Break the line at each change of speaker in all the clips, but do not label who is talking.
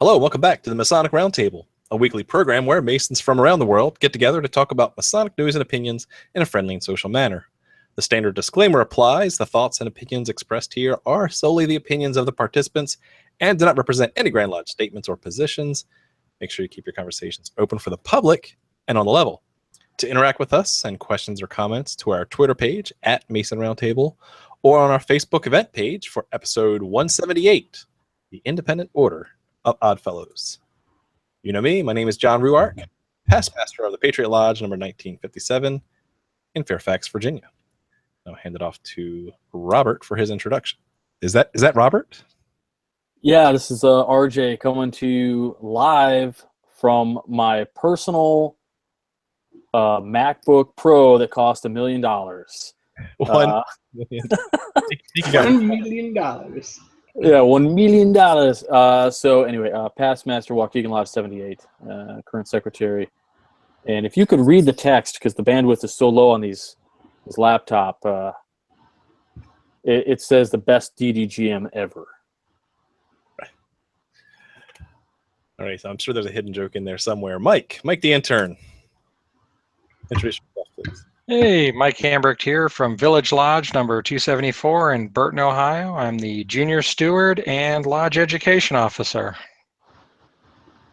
Hello, welcome back to the Masonic Roundtable, a weekly program where Masons from around the world get together to talk about Masonic news and opinions in a friendly and social manner. The standard disclaimer applies. The thoughts and opinions expressed here are solely the opinions of the participants and do not represent any Grand Lodge statements or positions. Make sure you keep your conversations open for the public and on the level. To interact with us, send questions or comments to our Twitter page at Mason Roundtable or on our Facebook event page for episode 178, The Independent Order of OddFellows. You know me, my name is John Ruark, past master of the Patriot Lodge number 1957 in Fairfax, Virginia. I'll hand it off to Robert for his introduction. Is that Robert?
Yeah, this is RJ coming to you live from my personal MacBook Pro that cost $1 million.
$1 million.
$1 million.
Yeah, $1 million. So anyway, past master, Waukegan Lodge 78, current secretary. And if you could read the text, because the bandwidth is so low on this laptop, it says the best DDGM ever.
All right, so I'm sure there's a hidden joke in there somewhere. Mike the intern. Introduce yourself, please.
Hey, Mike Hambrecht here from Village Lodge number 274 in Burton, Ohio. I'm the junior steward and lodge education officer.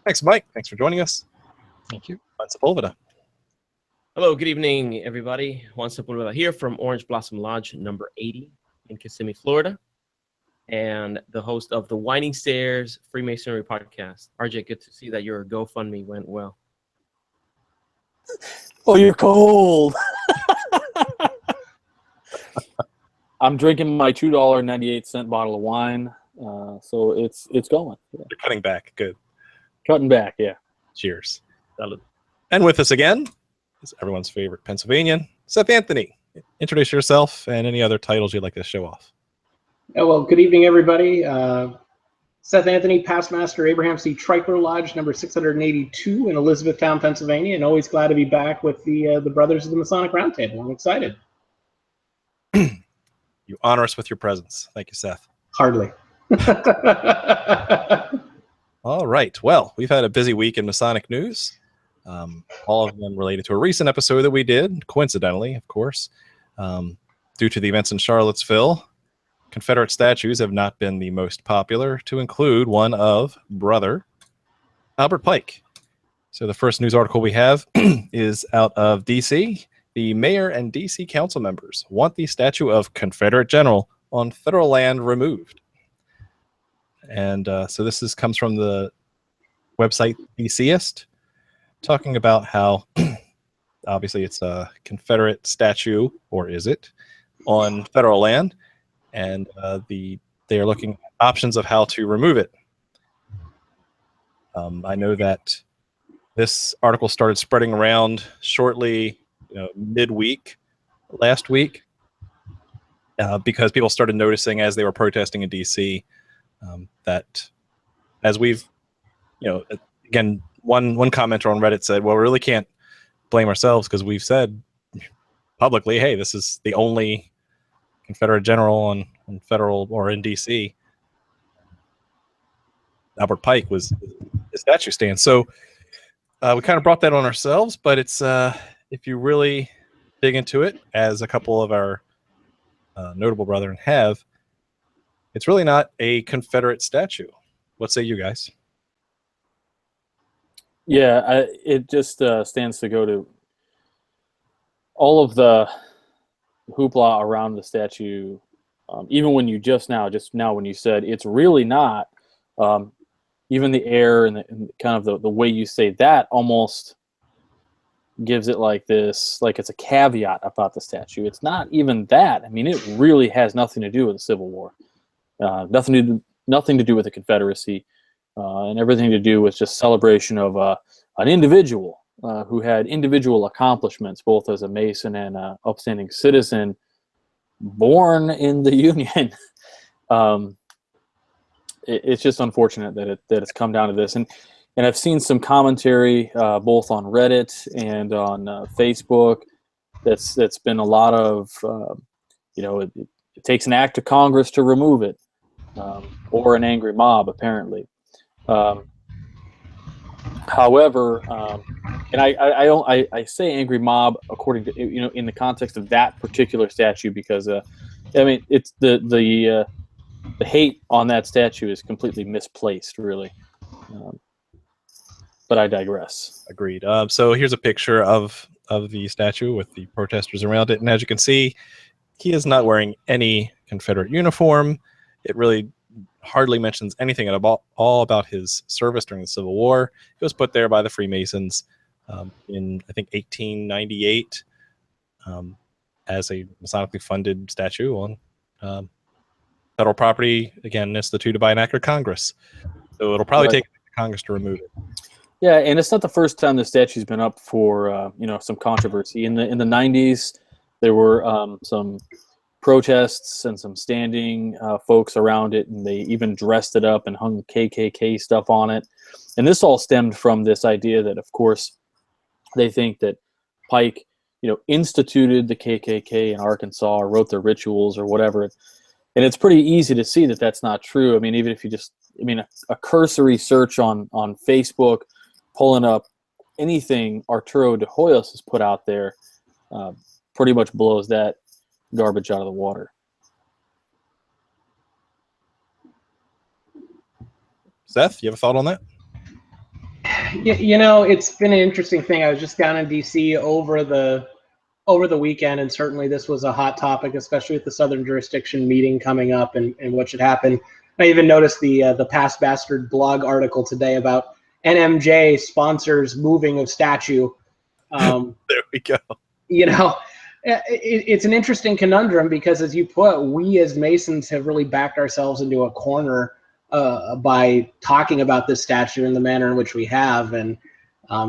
Thanks, Mike. Thanks for joining us.
Thank you.
Juan Sepulveda.
Hello, good evening, everybody. Juan Sepulveda here from Orange Blossom Lodge number 80 in Kissimmee, Florida, and the host of the Winding Stairs Freemasonry podcast. RJ, good to see that your GoFundMe went well.
Oh, you're cold. I'm drinking my $2.98 bottle of wine, so it's going. Yeah.
You're cutting back. Good.
Cutting back, yeah.
Cheers. And with us again is everyone's favorite Pennsylvanian, Seth Anthony. Introduce yourself and any other titles you'd like to show off.
Oh, well, good evening, everybody. Seth Anthony, past master, Abraham C. Treichler Lodge number 682 in Elizabethtown, Pennsylvania, and always glad to be back with the brothers of the Masonic Roundtable. I'm excited.
You honor us with your presence. Thank you, Seth.
Hardly.
All right. Well, we've had a busy week in Masonic news. All of them related to a recent episode that we did, coincidentally, of course. Due to the events in Charlottesville, Confederate statues have not been the most popular, to include one of Brother Albert Pike. So the first news article we have is out of D.C. The mayor and D.C. council members want the statue of Confederate general on federal land removed. And so this comes from the website DCist, talking about how obviously it's a Confederate statue, or is it, on federal land, and they are looking at options of how to remove it. I know that this article started spreading around shortly, midweek last week, because people started noticing as they were protesting in D.C. That, as we've, again, one commenter on Reddit said, well, we really can't blame ourselves because we've said publicly, hey, this is the only Confederate general on federal or in D.C. Albert Pike was the statue stand. So we kind of brought that on ourselves, but it's if you really dig into it, as a couple of our notable brethren have, it's really not a Confederate statue. What say you guys?
Yeah, it just stands to go to all of the hoopla around the statue. Even when you just now when you said it's really not, even the air and kind of the way you say that almost gives it like this, like it's a caveat about the statue. It's not even that. I mean, it really has nothing to do with the Civil War, nothing to do with the Confederacy, and everything to do with just celebration of an individual who had individual accomplishments, both as a Mason and an upstanding citizen, born in the Union. It's just unfortunate that it's come down to this, and I've seen some commentary both on Reddit and on Facebook. That's been a lot of it takes an act of Congress to remove it, or an angry mob apparently. However, and I say angry mob according to, in the context of that particular statue, because I mean, it's the hate on that statue is completely misplaced, really. But I digress.
Agreed. So here's a picture of the statue with the protesters around it, and as you can see, he is not wearing any Confederate uniform. It really hardly mentions anything at all about his service during the Civil War. It was put there by the Freemasons in, I think, 1898 as a Masonically funded statue on federal property, again, instituted by an act of Congress. So it'll probably take Congress to remove it.
Yeah, and it's not the first time the statue's been up for some controversy. In the 90s, there were some protests and some standing folks around it, and they even dressed it up and hung KKK stuff on it. And this all stemmed from this idea that, of course, they think that Pike, instituted the KKK in Arkansas, or wrote their rituals or whatever. And it's pretty easy to see that that's not true. I mean, even if you just, a cursory search on Facebook, pulling up anything Arturo de Hoyos has put out there, pretty much blows that garbage out of the water.
Seth, you have a thought on that?
It's been an interesting thing. I was just down in DC over the weekend, and certainly this was a hot topic, especially with the Southern Jurisdiction meeting coming up and what should happen. I even noticed the Past Bastard blog article today about NMJ sponsors moving of statue.
There we go.
It's an interesting conundrum, because, as you put, we as Masons have really backed ourselves into a corner by talking about this statue in the manner in which we have. And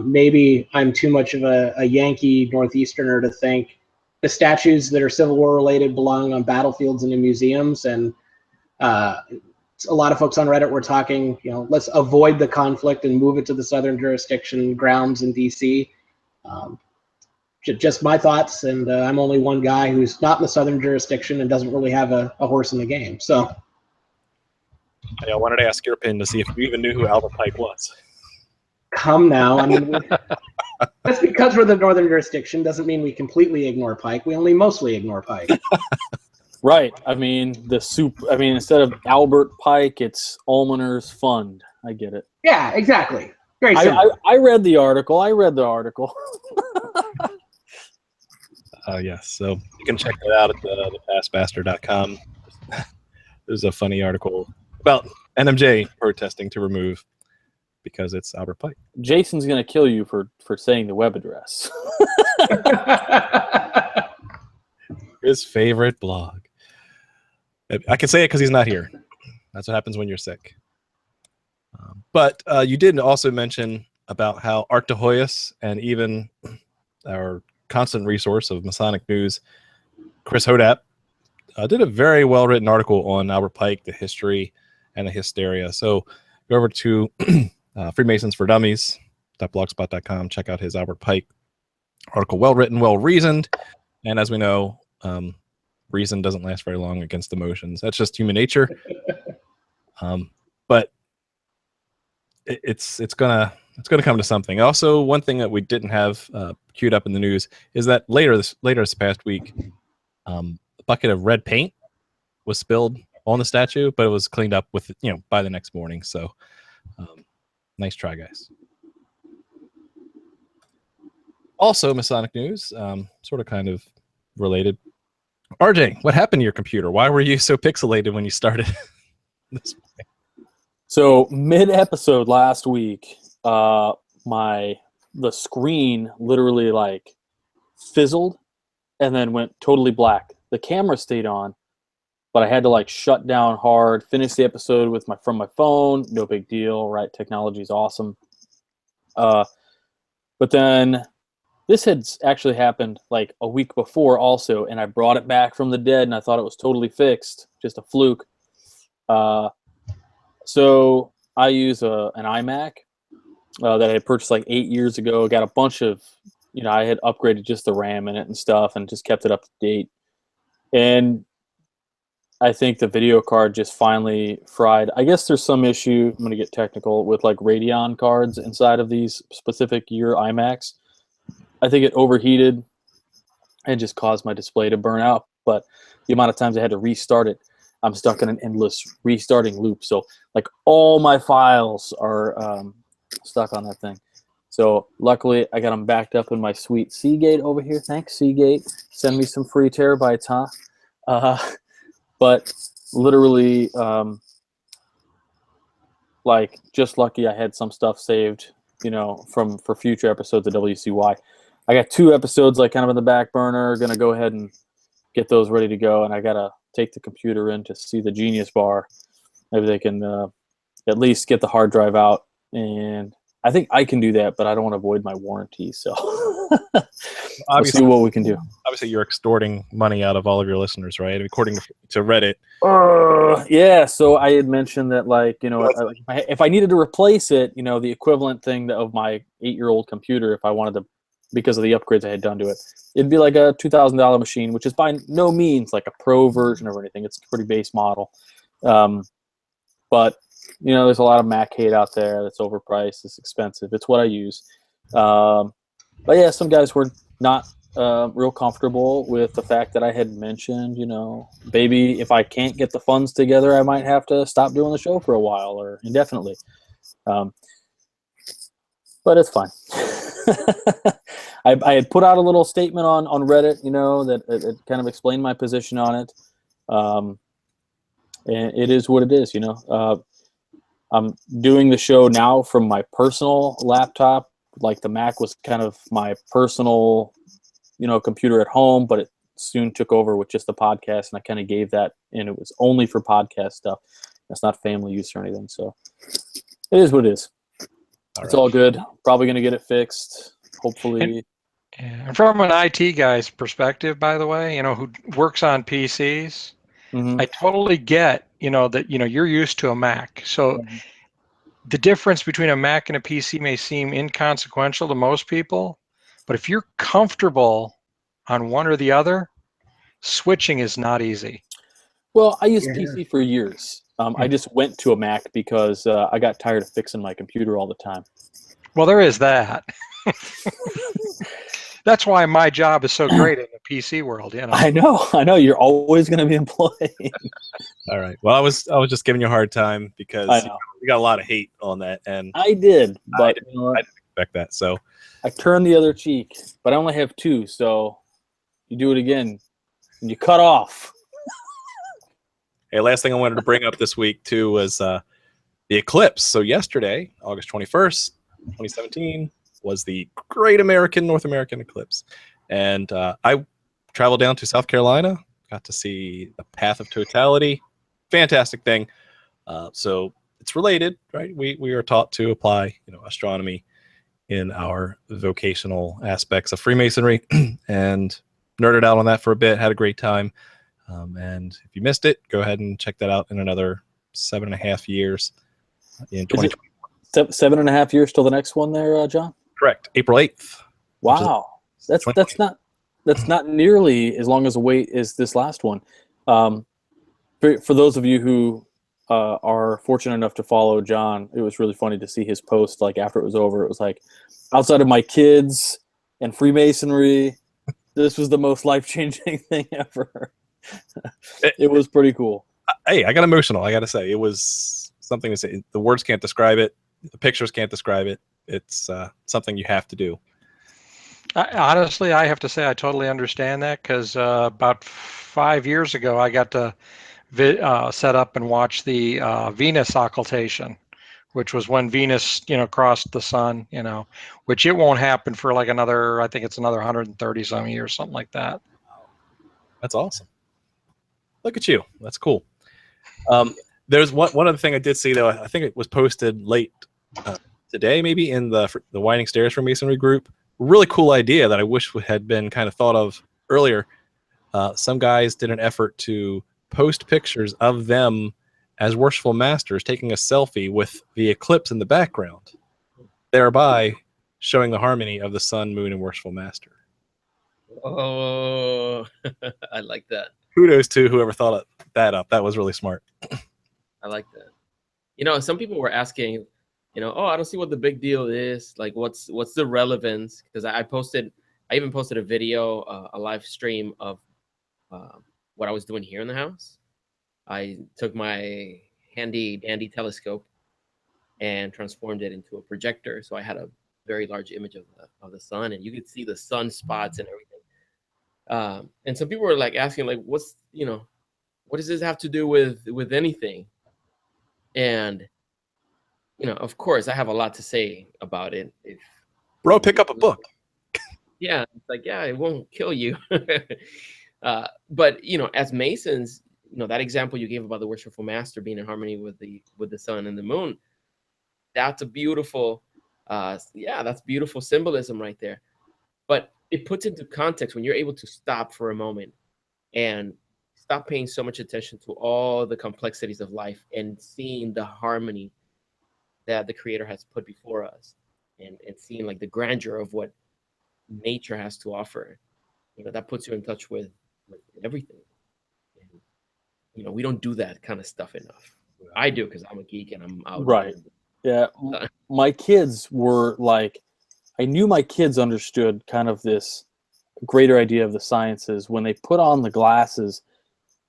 maybe I'm too much of a Yankee Northeasterner to think the statues that are Civil War related belong on battlefields and in museums. And a lot of folks on Reddit were talking, let's avoid the conflict and move it to the Southern Jurisdiction grounds in DC. Just my thoughts, and I'm only one guy who's not in the Southern Jurisdiction and doesn't really have a horse in the game. So,
I wanted to ask your opinion to see if you even knew who Albert Pike was.
Come now, that's because we're the Northern Jurisdiction doesn't mean we completely ignore Pike. We only mostly ignore Pike.
Right. Instead of Albert Pike, it's Almoner's Fund. I get it.
Yeah, exactly. Very simple.
I read the article.
Yes, so you can check that out at the pastbastard.com. There's a funny article about NMJ protesting to remove because it's Albert Pike.
Jason's going to kill you for saying the web address.
His favorite blog. I can say it because he's not here. That's what happens when you're sick. But you did also mention about how Art de Hoyos and even our constant resource of Masonic news, Chris Hodap, did a very well-written article on Albert Pike, the history and the hysteria. So go over to Freemasons for Dummies.blogspot.com. Check out his Albert Pike article. Well-written, well-reasoned. And as we know, reason doesn't last very long against emotions. That's just human nature. But it's gonna come to something. Also, one thing that we didn't have queued up in the news is that later this past week, a bucket of red paint was spilled on the statue, but it was cleaned up with by the next morning. So nice try, guys. Also, Masonic news, sort of kind of related. RJ, what happened to your computer? Why were you so pixelated when you started this?
So mid-episode last week, the screen literally fizzled and then went totally black. The camera stayed on, but I had to shut down hard, finish the episode from my phone. No big deal, right? Technology is awesome. But then this had actually happened a week before also, and I brought it back from the dead, and I thought it was totally fixed, just a fluke. So I use an iMac that I had purchased 8 years ago. Got a bunch of, I had upgraded just the RAM in it and stuff, and just kept it up to date. And I think the video card just finally fried. I guess there's some issue, I'm going to get technical, with like Radeon cards inside of these specific year iMacs. I think it overheated and just caused my display to burn out. But the amount of times I had to restart it, I'm stuck in an endless restarting loop. So like all my files are stuck on that thing. So luckily I got them backed up in my sweet Seagate over here. Thanks, Seagate. Send me some free terabytes, huh? But literally, like, just lucky I had some stuff saved, you know, for future episodes of WCY. I got 2 episodes like kind of in the back burner. Gonna go ahead and get those ready to go, and I gotta take the computer in to see the Genius Bar. Maybe they can at least get the hard drive out, and I think I can do that, but I don't want to void my warranty, so we'll see what we can do.
Obviously, you're extorting money out of all of your listeners, right? According to Reddit.
Yeah, so I had mentioned that, like, you know, if I needed to replace it, you know, the equivalent thing of my 8-year-old computer, if I wanted to, because of the upgrades I had done to it, it'd be like a $2,000 machine, which is by no means like a pro version or anything. It's a pretty base model. But, you know, there's a lot of Mac hate out there that's overpriced. It's expensive. It's what I use. But yeah, some guys were not real comfortable with the fact that I had mentioned, you know, maybe if I can't get the funds together, I might have to stop doing the show for a while or indefinitely. But it's fine. I had put out a little statement on Reddit, you know, that it kind of explained my position on it. And it is what it is, you know. I'm doing the show now from my personal laptop. Like the Mac was kind of my personal, you know, computer at home, but it soon took over with just the podcast, and I kind of gave that, and it was only for podcast stuff. That's not family use or anything, so it is what it is. It's all good. Probably going to get it fixed, hopefully.
And from an IT guy's perspective, by the way, you know, who works on PCs, I totally get, you know, that, you know, you're used to a Mac. So the difference between a Mac and a PC may seem inconsequential to most people, but if you're comfortable on one or the other, switching is not easy.
Well, I used PC for years. I just went to a Mac because I got tired of fixing my computer all the time.
Well, there is that. That's why my job is so great in the PC world, you know.
I know. You're always going to be employed.
All right. Well, I was just giving you a hard time because we got a lot of hate on that, and
I did, but
I didn't expect that. So
I turned the other cheek, but I only have 2, so you do it again and you cut off.
Hey, last thing I wanted to bring up this week too was the eclipse. So yesterday, August 21st, 2017, was the Great North American Eclipse. And I traveled down to South Carolina, got to see the Path of Totality. Fantastic thing. So it's related, right? We are taught to apply, you know, astronomy in our vocational aspects of Freemasonry and nerded out on that for a bit, had a great time. And if you missed it, go ahead and check that out in another 7.5 years in 2020.
7.5 years till the next one there, John?
Correct. April 8th.
Wow. That's not nearly as long as a wait as this last one. For those of you who are fortunate enough to follow John, it was really funny to see his post like after it was over. It was like, outside of my kids and Freemasonry, this was the most life-changing thing ever. It was pretty cool.
Hey, I got emotional. I got to say, it was something to say. The words can't describe it. The pictures can't describe it. It's something you have to do.
Honestly, I have to say I totally understand that because about 5 years ago, I got to set up and watch the Venus occultation, which was when Venus, you know, crossed the sun, you know, which it won't happen for like another, I think it's another 130 some years, something like that.
That's awesome. Look at you. That's cool. There's one other thing I did see, though. I think it was posted late today, maybe in the Winding Stairs Freemasonry group. Really cool idea that I wish had been kind of thought of earlier. Some guys did an effort to post pictures of them as Worshipful Masters taking a selfie with the eclipse in the background, thereby showing the harmony of the sun, moon, and Worshipful Master.
Oh, I like that.
Kudos to whoever thought that up. That was really smart.
I like that. You know, some people were asking, you know, oh, I don't see what the big deal is. Like, what's the relevance? Because I even posted a video, a live stream of what I was doing here in the house. I took my handy dandy telescope and transformed it into a projector. So I had a very large image of the sun, and you could see the sunspots and everything. And some people were like asking, like, what does this have to do with anything? And you know, of course, I have a lot to say about it.
Bro, pick up a book.
Yeah, it's like, yeah, it won't kill you. But you know, as Masons, you know, that example you gave about the Worshipful Master being in harmony with the sun and the moon, that's a beautiful, that's beautiful symbolism right there. But it puts into context when you're able to stop for a moment and stop paying so much attention to all the complexities of life and seeing the harmony that the Creator has put before us, and seeing like the grandeur of what nature has to offer. You know, that puts you in touch with everything. And, you know, we don't do that kind of stuff enough. I do, because I'm a geek and I'm out.
Right. Yeah. My kids were like, I knew my kids understood kind of this greater idea of the sciences when they put on the glasses,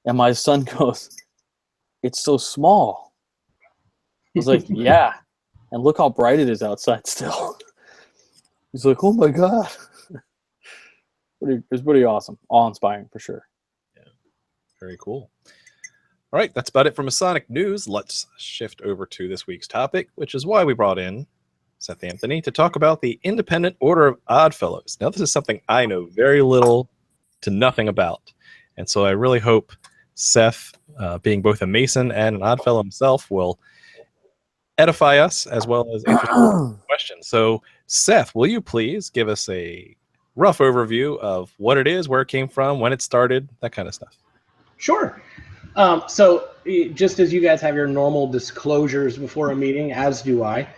and my son goes, "It's so small." I was like, "Yeah, and look how bright it is outside still." He's like, "Oh my God." It's pretty awesome. Awe-inspiring for sure.
Yeah, very cool. All right, that's about it for Masonic news. Let's shift over to this week's topic, which is why we brought in Seth Anthony to talk about the Independent Order of Oddfellows. Now, this is something I know very little to nothing about, and so I really hope Seth, being both a Mason and an Oddfellow himself, will edify us as well as answer questions. So, Seth, will you please give us a rough overview of what it is, where it came from, when it started, that kind of stuff?
Sure. So just as you guys have your normal disclosures before a meeting, as do I,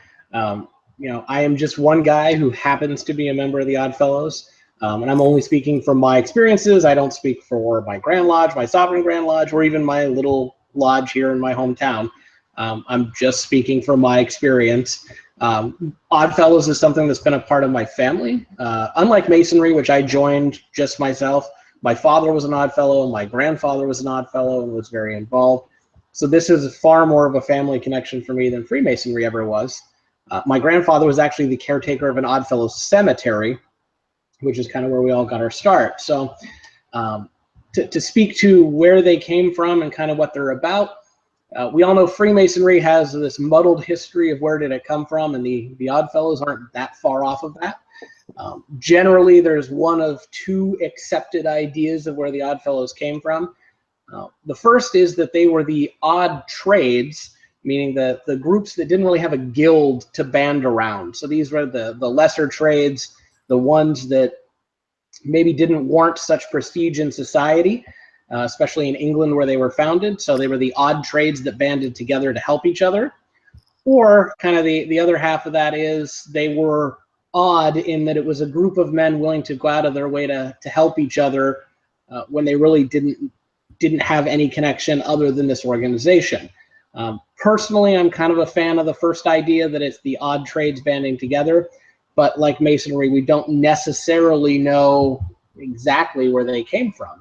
you know, I am just one guy who happens to be a member of the Oddfellows, and I'm only speaking from my experiences. I don't speak for my Grand Lodge, my Sovereign Grand Lodge, or even my little lodge here in my hometown. I'm just speaking from my experience. Oddfellows is something that's been a part of my family. Unlike Masonry, which I joined just myself, my father was an Oddfellow, and my grandfather was an Oddfellow and was very involved. So this is far more of a family connection for me than Freemasonry ever was. My grandfather was actually the caretaker of an Oddfellow cemetery, which is kind of where we all got our start. So to speak to where they came from and kind of what they're about, we all know Freemasonry has this muddled history of where did it come from, and the Oddfellows aren't that far off of that. Generally, there's one of two accepted ideas of where the Oddfellows came from. The first is that they were the odd trades, meaning the groups that didn't really have a guild to band around. So these were the lesser trades, the ones that maybe didn't warrant such prestige in society, especially in England where they were founded. So they were the odd trades that banded together to help each other. Or kind of the other half of that is they were odd in that it was a group of men willing to go out of their way to help each other when they really didn't have any connection other than this organization. Personally, I'm kind of a fan of the first idea that it's the odd trades banding together, but like Masonry, we don't necessarily know exactly where they came from.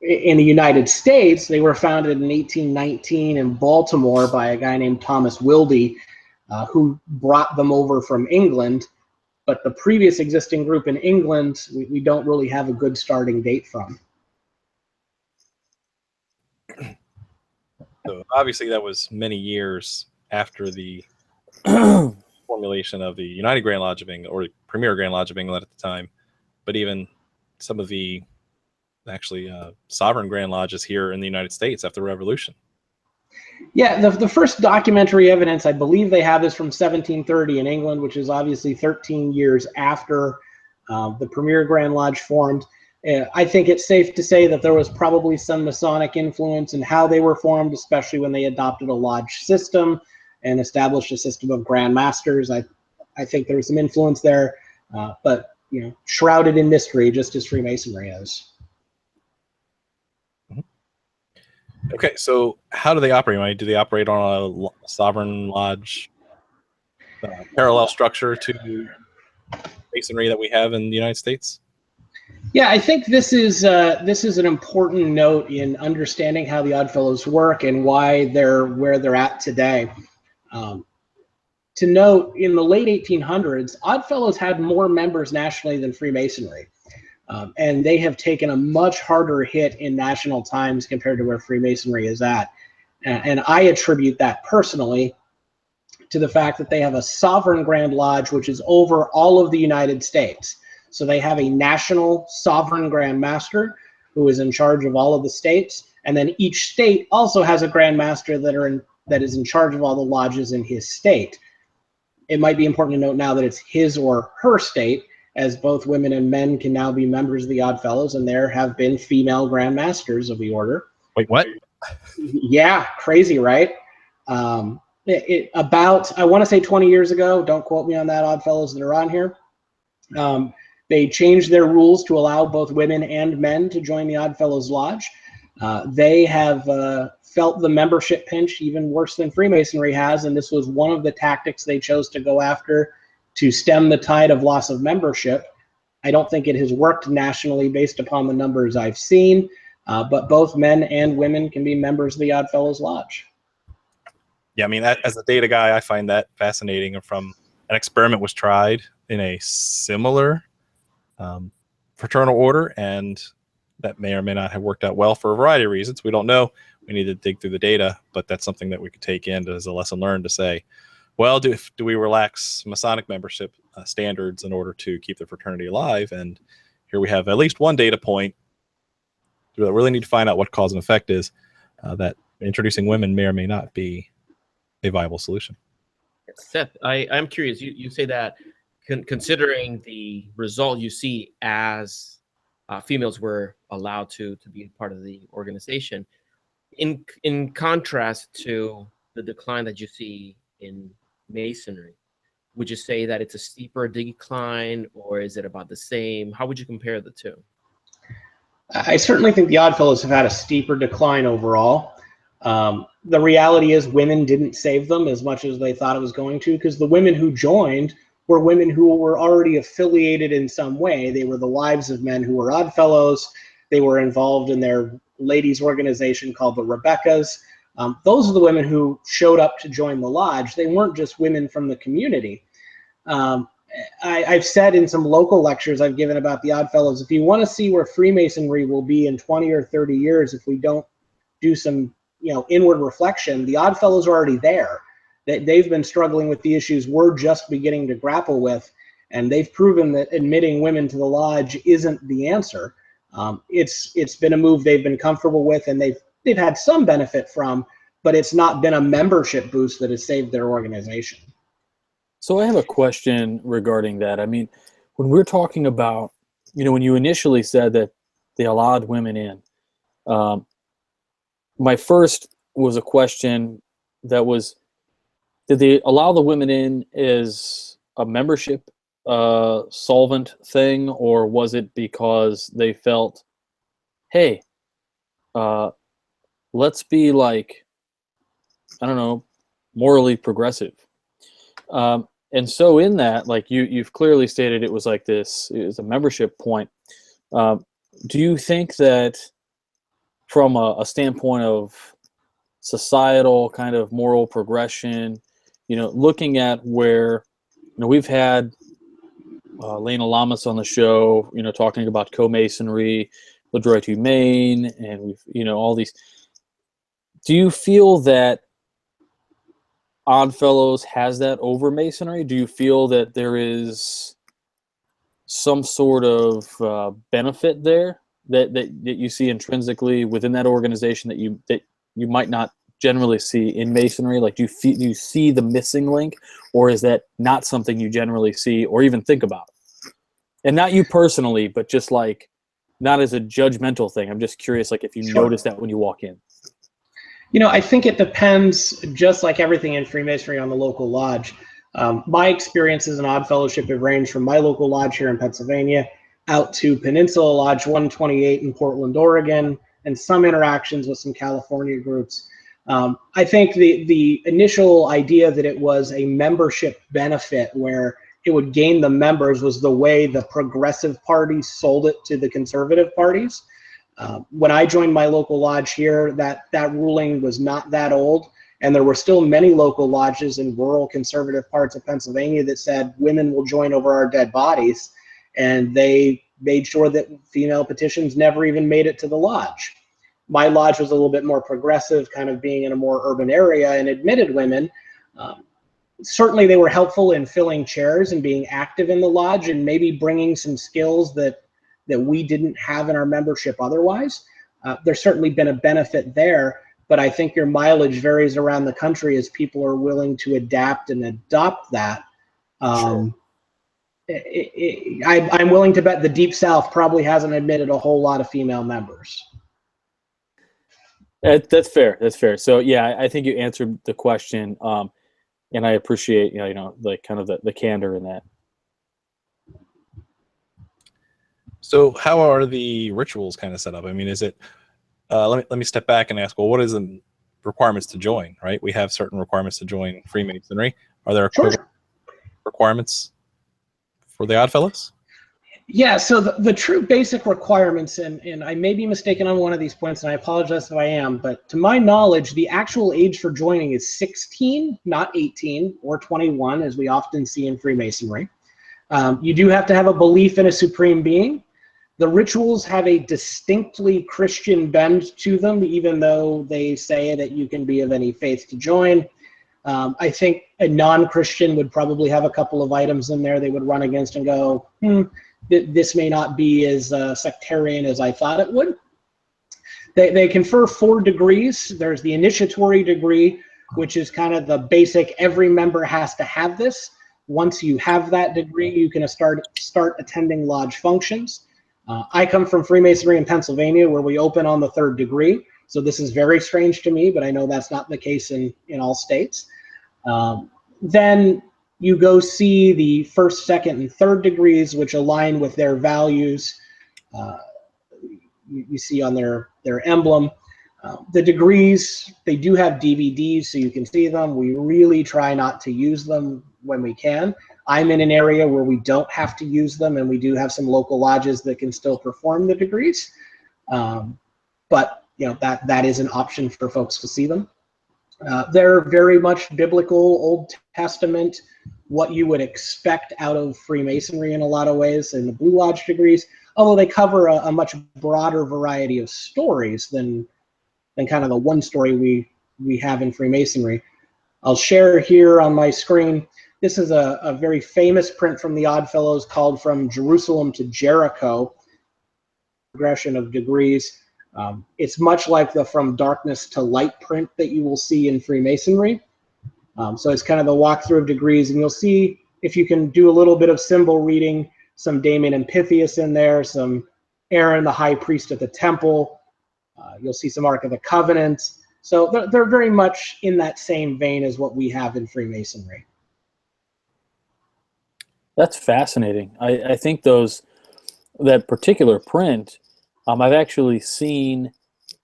In the United States, they were founded in 1819 in Baltimore by a guy named Thomas Wilde, who brought them over from England. But the previous existing group in England, we don't really have a good starting date from.
So obviously that was many years after the formulation of the United Grand Lodge of England, or the Premier Grand Lodge of England at the time. But even some of the actually sovereign Grand Lodges here in the United States after the Revolution.
Yeah, the first documentary evidence I believe they have is from 1730 in England, which is obviously 13 years after the Premier Grand Lodge formed. I think it's safe to say that there was probably some Masonic influence in how they were formed, especially when they adopted a lodge system and established a system of Grand Masters. I think there was some influence there, but you know, shrouded in mystery, just as Freemasonry is.
Okay, so how do they operate? Do they operate on a sovereign lodge parallel structure to Masonry that we have in the United States?
Yeah, I think this is an important note in understanding how the Oddfellows work and why they're where they're at today. To note, in the late 1800s, Oddfellows had more members nationally than Freemasonry. And they have taken a much harder hit in national times compared to where Freemasonry is at. And I attribute that personally to the fact that they have a sovereign Grand Lodge, which is over all of the United States. So they have a national sovereign Grand Master who is in charge of all of the states. And then each state also has a Grand Master that is in charge of all the lodges in his state. It might be important to note now that it's his or her state, as both women and men can now be members of the Oddfellows, and there have been female Grand Masters of the order.
Wait, what?
Yeah, crazy, right? About, I want to say 20 years ago, don't quote me on that, Oddfellows that are on here, they changed their rules to allow both women and men to join the Oddfellows Lodge. They have felt the membership pinch even worse than Freemasonry has, and this was one of the tactics they chose to go after to stem the tide of loss of membership. I don't think it has worked nationally based upon the numbers I've seen, but both men and women can be members of the Oddfellows Lodge.
Yeah, I mean, as a data guy, I find that fascinating. From an experiment was tried in a similar fraternal order, and that may or may not have worked out well for a variety of reasons. We don't know. We need to dig through the data, but that's something that we could take in as a lesson learned to say, well, do we relax Masonic membership standards in order to keep the fraternity alive? And here we have at least one data point. We really need to find out what cause and effect is, that introducing women may or may not be a viable solution.
Seth, I'm curious. You say that considering the result you see as females were allowed to be part of the organization, in contrast to the decline that you see in Masonry, would you say that it's a steeper decline, or is it about the same? How would you compare the two?
I certainly think the Oddfellows have had a steeper decline overall. The reality is women didn't save them as much as they thought it was going to, because the women who joined were women who were already affiliated in some way. They were the wives of men who were Oddfellows. They were involved in their ladies' organization called the Rebeccas. Those are the women who showed up to join the lodge. They weren't just women from the community. I've said in some local lectures I've given about the Oddfellows, if you want to see where Freemasonry will be in 20 or 30 years if we don't do some inward reflection, the Oddfellows are already there. They've been struggling with the issues we're just beginning to grapple with, and they've proven that admitting women to the lodge isn't the answer. It's been a move they've been comfortable with, and they've had some benefit from, but it's not been a membership boost that has saved their organization.
So I have a question regarding that. I mean, when we're talking about, when you initially said that they allowed women in, my first was a question that was, did they allow the women in as a membership solvent thing, or was it because they felt, hey, let's be like, I don't know, morally progressive? And so in that, like you've clearly stated, it was like this, it was a membership point. Do you think that from a standpoint of societal kind of moral progression, looking at where, we've had Lena Lamas on the show, talking about co-masonry, Le Droit Humain, and we've, all these. Do you feel that Oddfellows has that over Masonry? Do you feel that there is some sort of benefit there that you see intrinsically within that organization that you might not generally see in Masonry? Like, do you see the missing link, or is that not something you generally see or even think about? And not you personally, but just like not as a judgmental thing. I'm just curious, like if you notice that when you walk in.
I think it depends, just like everything in Freemasonry, on the local lodge. My experiences in Odd Fellowship have ranged from my local lodge here in Pennsylvania out to Peninsula Lodge 128 in Portland, Oregon, and some interactions with some California groups. I think the initial idea that it was a membership benefit where it would gain the members was the way the progressive parties sold it to the conservative parties. When I joined my local lodge here, that ruling was not that old, and there were still many local lodges in rural conservative parts of Pennsylvania that said women will join over our dead bodies, and they made sure that female petitions never even made it to the lodge. My lodge was a little bit more progressive, kind of being in a more urban area, and admitted women. Certainly they were helpful in filling chairs and being active in the lodge and maybe bringing some skills that we didn't have in our membership otherwise. There's certainly been a benefit there, but I think your mileage varies around the country as people are willing to adapt and adopt that. Sure. I'm willing to bet the Deep South probably hasn't admitted a whole lot of female members.
That's fair. That's fair. So yeah, I think you answered the question, and I appreciate like kind of the candor in that.
So how are the rituals kind of set up? I mean, is it? Let me step back and ask. Well, what is the requirements to join? Right, we have certain requirements to join Freemasonry. Are there requirements for the OddFellows?
Yeah, so the true basic requirements, and I may be mistaken on one of these points, and I apologize if I am, but to my knowledge, the actual age for joining is 16, not 18 or 21, as we often see in Freemasonry. You do have to have a belief in a supreme being. The rituals have a distinctly Christian bend to them, even though they say that you can be of any faith to join. I think a non-Christian would probably have a couple of items in there they would run against and go, this may not be as sectarian as I thought it would. They confer 4 degrees. There's the initiatory degree, which is kind of the basic, every member has to have this. Once you have that degree, you can start attending lodge functions. I come from Freemasonry in Pennsylvania, where we open on the 3rd degree. So this is very strange to me, but I know that's not the case in all states. Then you go see the 1st, 2nd, and 3rd degrees, which align with their values. You see on their emblem. The degrees, they do have DVDs, so you can see them. We really try not to use them when we can. I'm in an area where we don't have to use them, and we do have some local lodges that can still perform the degrees. But that is an option for folks to see them. They're very much biblical, Old Testament, what you would expect out of Freemasonry in a lot of ways in the Blue Lodge degrees, although they cover a much broader variety of stories than kind of the one story we have in Freemasonry. I'll share here on my screen. This is a very famous print from the OddFellows called From Jerusalem to Jericho, progression of degrees. It's much like the From Darkness to Light print that you will see in Freemasonry. So it's kind of the walkthrough of degrees, and you'll see, if you can do a little bit of symbol reading, some Damien and Pythias in there, some Aaron, the high priest at the temple. You'll see some Ark of the Covenant. So they're very much in that same vein as what we have in Freemasonry.
That's fascinating. I think that particular print, I've actually seen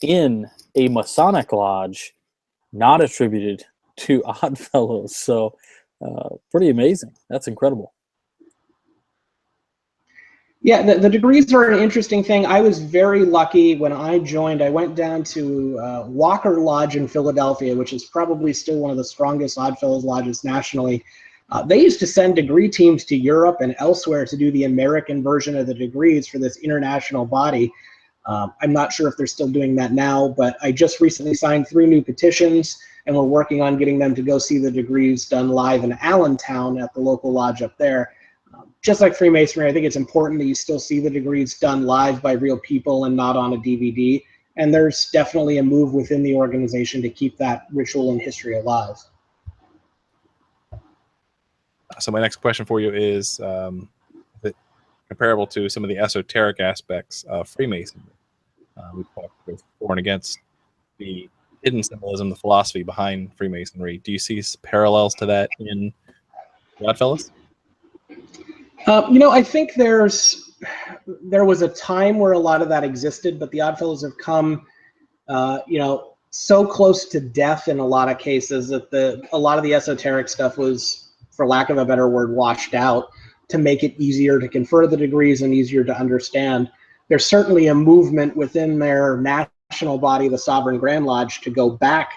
in a Masonic lodge, not attributed to OddFellows. So pretty amazing. That's incredible.
Yeah, the degrees are an interesting thing. I was very lucky when I joined. I went down to Walker Lodge in Philadelphia, which is probably still one of the strongest OddFellows lodges nationally. They used to send degree teams to Europe and elsewhere to do the American version of the degrees for this international body. I'm not sure if they're still doing that now, but I just recently signed 3 new petitions, and we're working on getting them to go see the degrees done live in Allentown at the local lodge up there. Just like Freemasonry, I think it's important that you still see the degrees done live by real people and not on a DVD. And there's definitely a move within the organization to keep that ritual and history alive.
So my next question for you is comparable to some of the esoteric aspects of Freemasonry. We've talked before and against the hidden symbolism, the philosophy behind Freemasonry. Do you see parallels to that in the OddFellows?
I think there's there was a time where a lot of that existed, but the Oddfellows have come, so close to death in a lot of cases that a lot of the esoteric stuff was, for lack of a better word, washed out to make it easier to confer the degrees and easier to understand. There's certainly a movement within their national body, the Sovereign Grand Lodge, to go back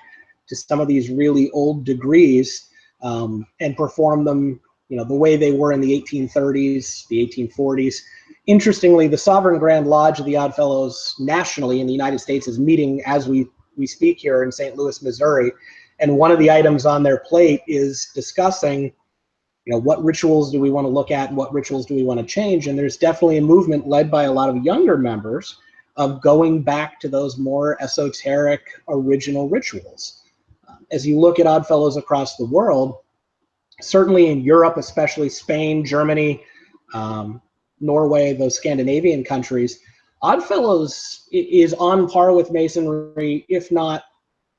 to some of these really old degrees and perform them, the way they were in the 1830s, the 1840s. Interestingly, the Sovereign Grand Lodge of the Oddfellows nationally in the United States is meeting as we speak here in St. Louis, Missouri. And one of the items on their plate is discussing, what rituals do we want to look at and what rituals do we want to change? And there's definitely a movement led by a lot of younger members of going back to those more esoteric original rituals. As you look at Oddfellows across the world, certainly in Europe, especially Spain, Germany, Norway, those Scandinavian countries, Oddfellows is on par with Masonry, if not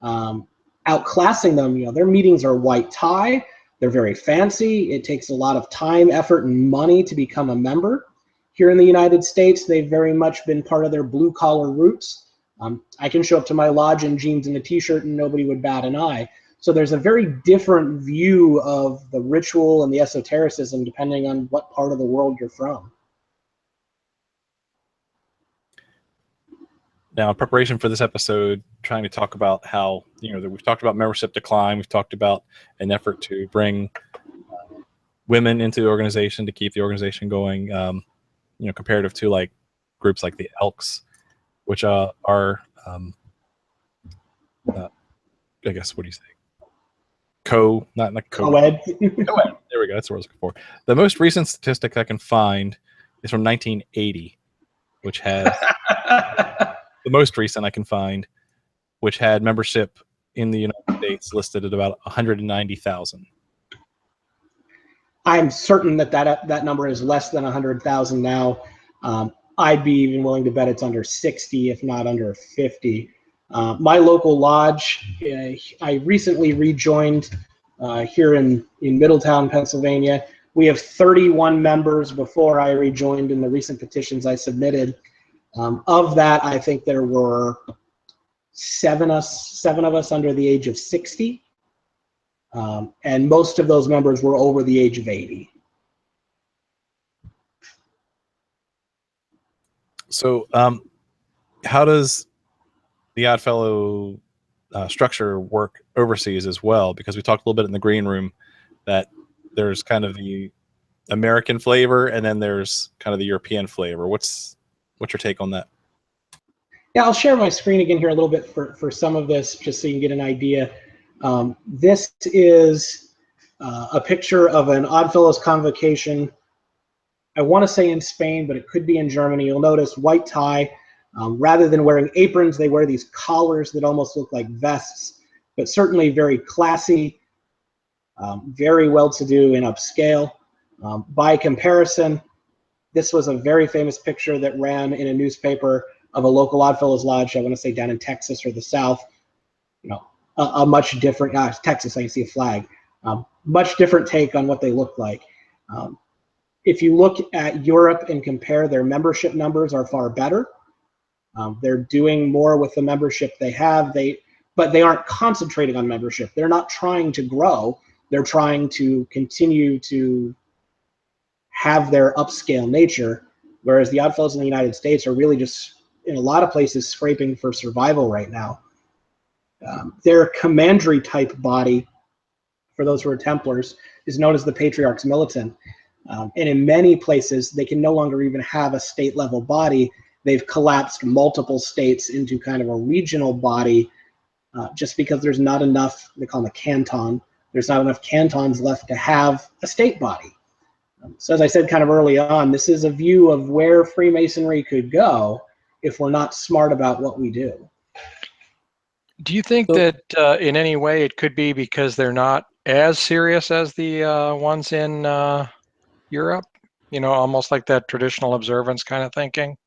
outclassing them. Their meetings are white tie. They're very fancy. It takes a lot of time, effort, and money to become a member. Here in the United States, they've very much been part of their blue-collar roots. I can show up to my lodge in jeans and a t-shirt and nobody would bat an eye. So there's a very different view of the ritual and the esotericism depending on what part of the world you're from.
Now, in preparation for this episode, trying to talk about how, we've talked about membership decline. We've talked about an effort to bring women into the organization to keep the organization going, comparative to like groups like the Elks, which are, I guess, what do you say? Not co-ed. Co-ed. There we go. That's what I was looking for. The most recent statistic I can find is from 1980, which has... the most recent I can find, which had membership in the United States listed at about 190,000.
I'm certain that number is less than 100,000 now. I'd be even willing to bet it's under 60, if not under 50. My local lodge, I recently rejoined here in Middletown, Pennsylvania. We have 31 members before I rejoined in the recent petitions I submitted. Of that, I think there were seven of us under the age of 60, and most of those members were over the age of 80.
So how does the Oddfellow structure work overseas as well? Because we talked a little bit in the green room that there's kind of the American flavor and then there's kind of the European flavor. What's your take on that?
Yeah, I'll share my screen again here a little bit for some of this, just so you can get an idea. This is a picture of an Oddfellows convocation. I want to say in Spain, but it could be in Germany. You'll notice white tie. Rather than wearing aprons, they wear these collars that almost look like vests, but certainly very classy, very well-to-do and upscale. By comparison, this was a very famous picture that ran in a newspaper of a local Oddfellows lodge, I want to say down in Texas or the South. A much different, Texas, I can see a flag. Much different take on what they look like. If you look at Europe and compare, their membership numbers are far better. They're doing more with the membership they have, but they aren't concentrating on membership. They're not trying to grow. They're trying to continue to have their upscale nature, whereas the Oddfellows in the United States are really just, in a lot of places, scraping for survival right now. Their commandery type body, for those who are Templars, is known as the Patriarchs Militant. And in many places, they can no longer even have a state level body. They've collapsed multiple states into kind of a regional body just because there's not enough, they call them a canton, there's not enough cantons left to have a state body. So as I said kind of early on, this is a view of where Freemasonry could go if we're not smart about what we do.
Do you think that in any way it could be because they're not as serious as the ones in Europe? Almost like that traditional observance kind of thinking?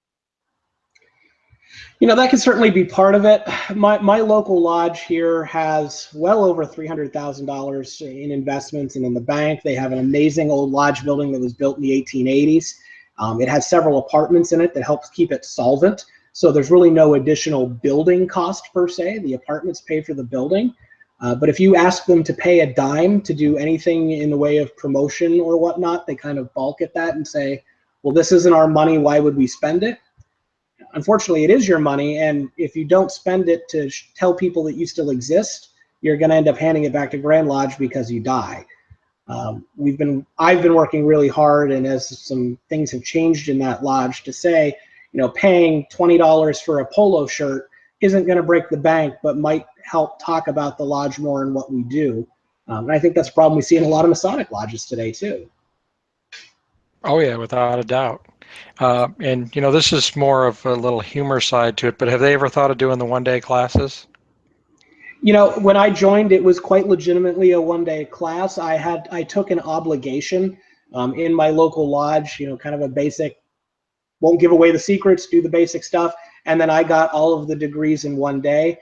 That could certainly be part of it. My local lodge here has well over $300,000 in investments and in the bank. They have an amazing old lodge building that was built in the 1880s. It has several apartments in it that helps keep it solvent. So there's really no additional building cost per se. The apartments pay for the building. But if you ask them to pay a dime to do anything in the way of promotion or whatnot, they kind of balk at that and say, well, this isn't our money. Why would we spend it? Unfortunately, it is your money. And if you don't spend it to tell people that you still exist, you're going to end up handing it back to Grand Lodge because you die. I've been working really hard, and as some things have changed in that lodge, to say, paying $20 for a polo shirt isn't going to break the bank, but might help talk about the lodge more and what we do. And I think that's a problem we see in a lot of Masonic lodges today too.
Oh yeah, without a doubt. And this is more of a little humor side to it, but have they ever thought of doing the one-day classes?
When I joined, it was quite legitimately a one-day class. I took an obligation in my local lodge, kind of a basic, won't give away the secrets, do the basic stuff. And then I got all of the degrees in one day.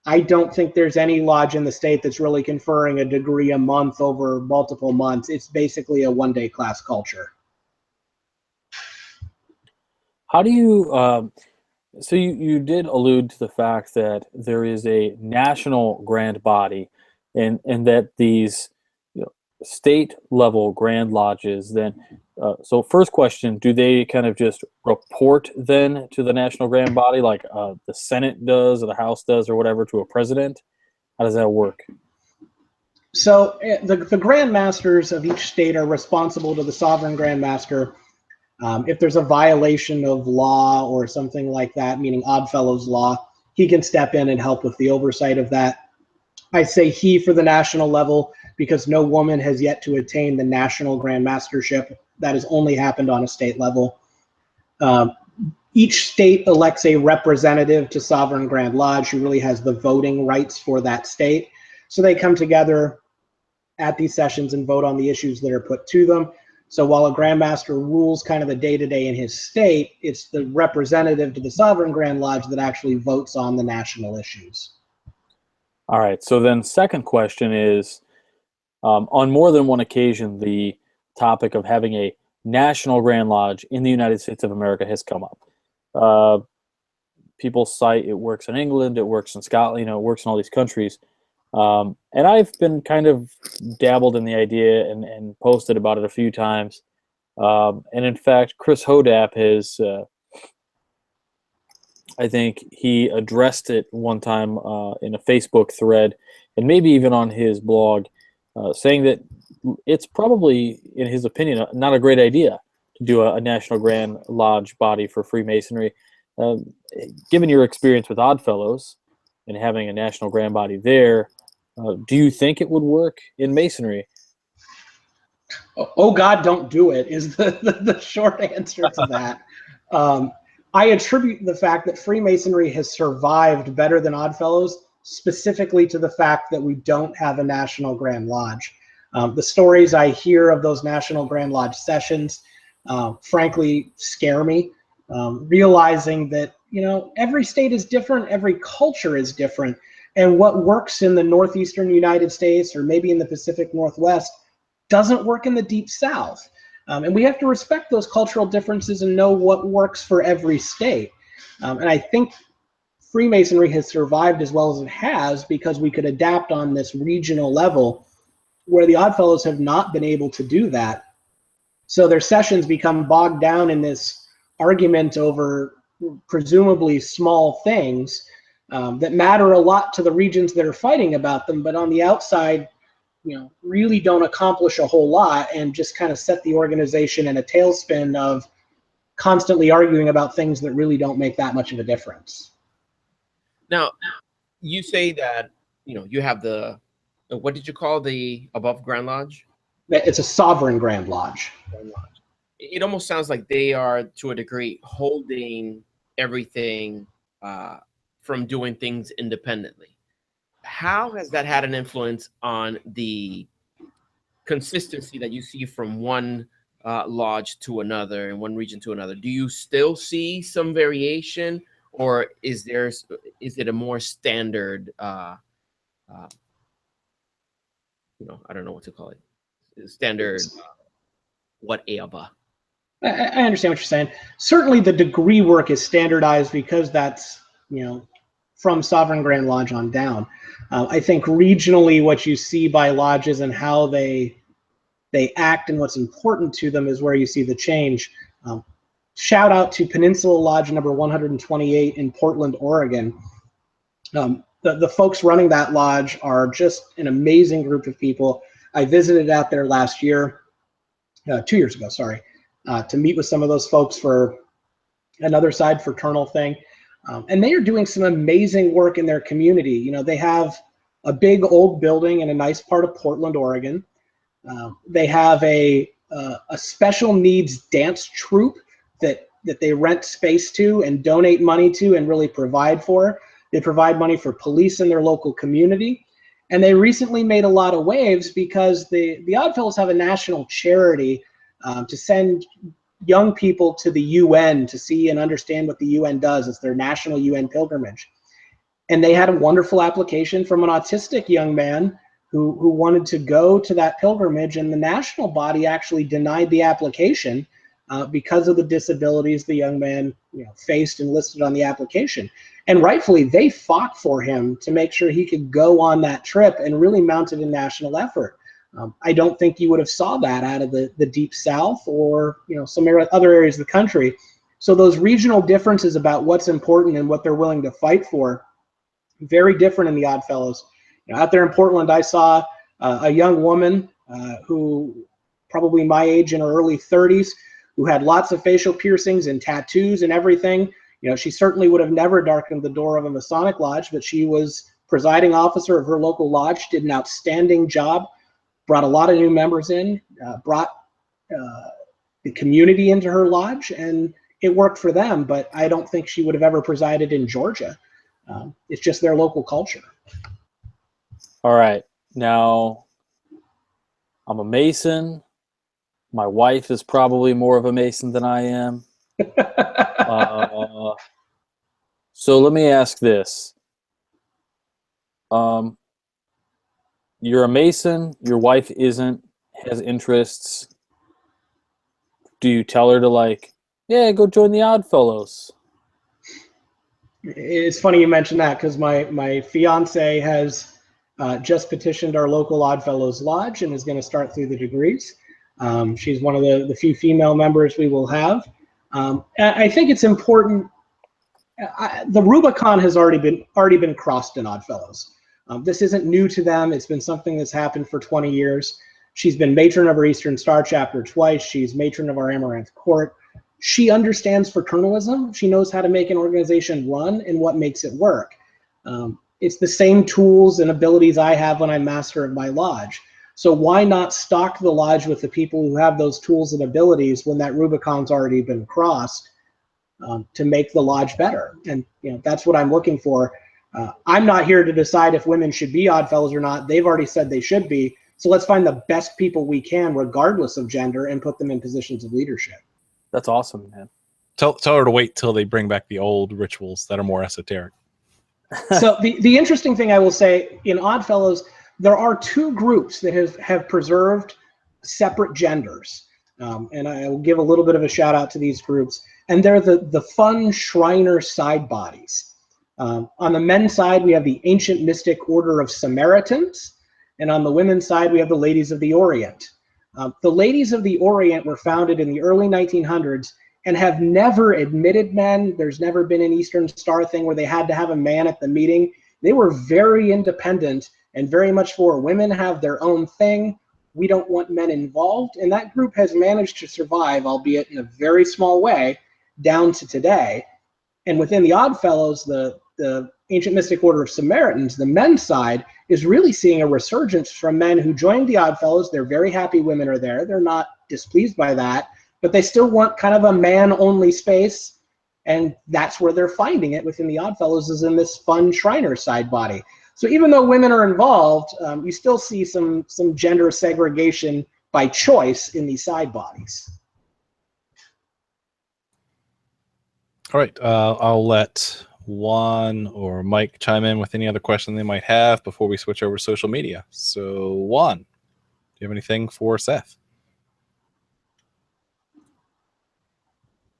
I don't think there's any lodge in the state that's really conferring a degree a month over multiple months. It's basically a one-day class culture.
How do you, so you did allude to the fact that there is a national grand body, and that these state level grand lodges then, so first question, do they kind of just report then to the national grand body like the Senate does or the House does or whatever to a president? How does that work?
So the Grand Masters of each state are responsible to the Sovereign Grand Master. If there's a violation of law or something like that, meaning OddFellows law, he can step in and help with the oversight of that. I say he for the national level because no woman has yet to attain the national Grand Mastership. That has only happened on a state level. Each state elects a representative to Sovereign Grand Lodge who really has the voting rights for that state. So they come together at these sessions and vote on the issues that are put to them. So while a Grand Master rules kind of the day-to-day in his state, it's the representative to the Sovereign Grand Lodge that actually votes on the national issues.
All right. So then second question is, on more than one occasion, the topic of having a national Grand Lodge in the United States of America has come up. People cite it works in England, it works in Scotland, it works in all these countries. And I've been kind of dabbled in the idea and posted about it a few times. And in fact, Chris Hodap has, I think he addressed it one time in a Facebook thread, and maybe even on his blog, saying that it's probably, in his opinion, not a great idea to do a National Grand Lodge body for Freemasonry. Given your experience with OddFellows and having a National Grand Body there, do you think it would work in Masonry?
Oh God, don't do it is the short answer to that. I attribute the fact that Freemasonry has survived better than OddFellows specifically to the fact that we don't have a National Grand Lodge. The stories I hear of those National Grand Lodge sessions, frankly, scare me. Realizing that, every state is different, every culture is different, and what works in the northeastern United States or maybe in the Pacific Northwest doesn't work in the Deep South. And we have to respect those cultural differences and know what works for every state. And I think Freemasonry has survived as well as it has because we could adapt on this regional level where the OddFellows have not been able to do that. So their sessions become bogged down in this argument over presumably small things that matter a lot to the regions that are fighting about them, but on the outside, really don't accomplish a whole lot and just kind of set the organization in a tailspin of constantly arguing about things that really don't make that much of a difference.
Now, you say that, you have the, what did you call the above Grand Lodge?
It's a Sovereign Grand Lodge.
It almost sounds like they are, to a degree, holding everything from doing things independently. How has that had an influence on the consistency that you see from one lodge to another and one region to another? Do you still see some variation, or is it a more standard? I don't know what to call it. Standard whatever.
I understand what you're saying. Certainly the degree work is standardized because that's, from Sovereign Grand Lodge on down. I think regionally what you see by lodges and how they act and what's important to them is where you see the change. Shout out to Peninsula Lodge number 128 in Portland, Oregon. The folks running that lodge are just an amazing group of people. I visited out there last year, 2 years ago, sorry, to meet with some of those folks for another side fraternal thing. And they are doing some amazing work in their community. They have a big old building in a nice part of Portland, Oregon. They have a special needs dance troupe that they rent space to and donate money to and really provide for. They provide money for police in their local community. And they recently made a lot of waves because the OddFellows have a national charity to send young people to the UN to see and understand what the UN does. It's their national UN pilgrimage. And they had a wonderful application from an autistic young man who wanted to go to that pilgrimage, and the national body actually denied the application because of the disabilities the young man faced and listed on the application. And rightfully, they fought for him to make sure he could go on that trip and really mounted a national effort. I don't think you would have saw that out of the Deep South or some other areas of the country. So those regional differences about what's important and what they're willing to fight for, very different in the OddFellows. Out there in Portland, I saw a young woman who, probably my age, in her early 30s, who had lots of facial piercings and tattoos and everything. She certainly would have never darkened the door of a Masonic lodge, but she was presiding officer of her local lodge, did an outstanding job, brought a lot of new members in, brought the community into her lodge, and it worked for them. But I don't think she would have ever presided in Georgia. It's just their local culture.
All right. Now, I'm a Mason. My wife is probably more of a Mason than I am. So let me ask this. You're a Mason, your wife isn't, has interests. Do you tell her to yeah, go join the OddFellows?
It's funny you mentioned that because my fiance has just petitioned our local OddFellows Lodge and is going to start through the degrees. She's one of the few female members we will have. I think it's important. The Rubicon has already been crossed in OddFellows. This isn't new to them. It's been something that's happened for 20 years. She's been matron of our Eastern Star chapter twice. She's matron of our Amaranth Court. She understands fraternalism. She knows how to make an organization run and what makes it work. It's the same tools and abilities I have when I'm master of my lodge. So why not stock the lodge with the people who have those tools and abilities when that Rubicon's already been crossed to make the lodge better? And that's what I'm looking for. I'm not here to decide if women should be OddFellows or not. They've already said they should be. So let's find the best people we can, regardless of gender, and put them in positions of leadership.
That's awesome, man.
Tell her to wait till they bring back the old rituals that are more esoteric.
So the interesting thing I will say, in OddFellows, there are two groups that have preserved separate genders. And I will give a little bit of a shout out to these groups. And they're the fun Shriner side bodies. On the men's side, we have the Ancient Mystic Order of Samaritans. And on the women's side, we have the Ladies of the Orient. The Ladies of the Orient were founded in the early 1900s and have never admitted men. There's never been an Eastern Star thing where they had to have a man at the meeting. They were very independent and very much for women have their own thing. We don't want men involved. And that group has managed to survive, albeit in a very small way, down to today. And within the OddFellows, the Ancient Mystic Order of Samaritans, the men's side, is really seeing a resurgence from men who joined the OddFellows. They're very happy women are there. They're not displeased by that, but they still want kind of a man-only space. And that's where they're finding it within the OddFellows, is in this fun Shriner side body. So even though women are involved, you still see some gender segregation by choice in these side bodies.
All right, I'll let Juan or Mike chime in with any other question they might have before we switch over to social media. So Juan, do you have anything for Seth?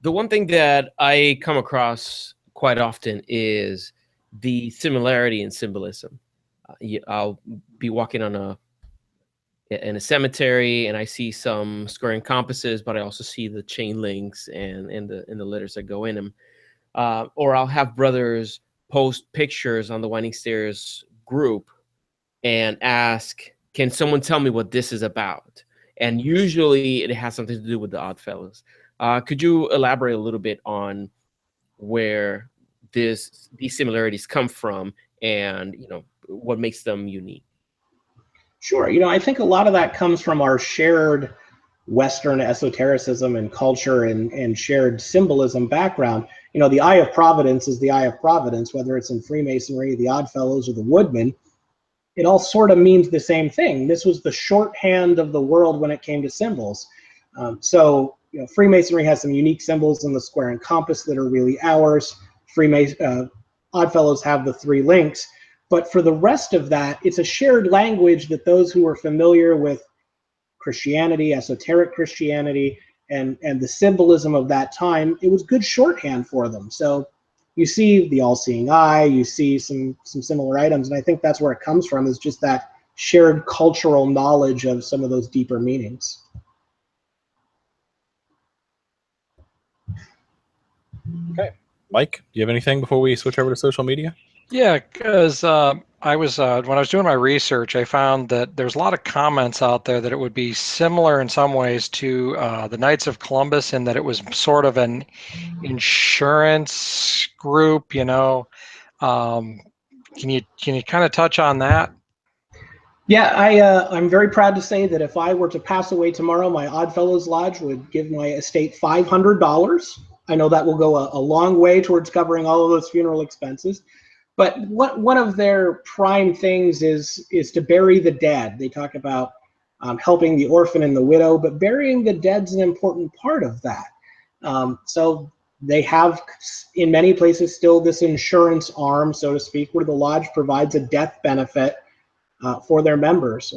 The one thing that I come across quite often is the similarity in symbolism. I'll be walking in a cemetery and I see some square and compasses, but I also see the chain links and the letters that go in them. Or I'll have brothers post pictures on the Winding Stairs group and ask, can someone tell me what this is about? And usually it has something to do with the OddFellows. Could you elaborate a little bit on where these similarities come from and, you know, what makes them unique?
Sure. You know, I think a lot of that comes from our shared Western esotericism and culture and shared symbolism background. You know, the Eye of Providence is the Eye of Providence, whether it's in Freemasonry, the Oddfellows, or the Woodmen. It all sort of means the same thing. This was the shorthand of the world when it came to symbols. So, you know, Freemasonry has some unique symbols in the square and compass that are really ours. Oddfellows have the 3 links. But for the rest of that, it's a shared language that those who are familiar with Christianity, esoteric Christianity, and the symbolism of that time, it was good shorthand for them. So you see the all-seeing eye, you see some similar items, and I think that's where it comes from, is just that shared cultural knowledge of some of those deeper meanings.
Okay. Mike, do you have anything before we switch over to social media?
Yeah, because I was when I was doing my research, I found that there's a lot of comments out there that it would be similar in some ways to the Knights of Columbus, in that it was sort of an insurance group. You know, can you kind of touch on that?
Yeah, I'm very proud to say that if I were to pass away tomorrow, my Oddfellows Lodge would give my estate $500. I know that will go a long way towards covering all of those funeral expenses. But one of their prime things is to bury the dead. They talk about helping the orphan and the widow, but burying the dead's an important part of that. So they have, in many places, still this insurance arm, so to speak, where the lodge provides a death benefit for their members.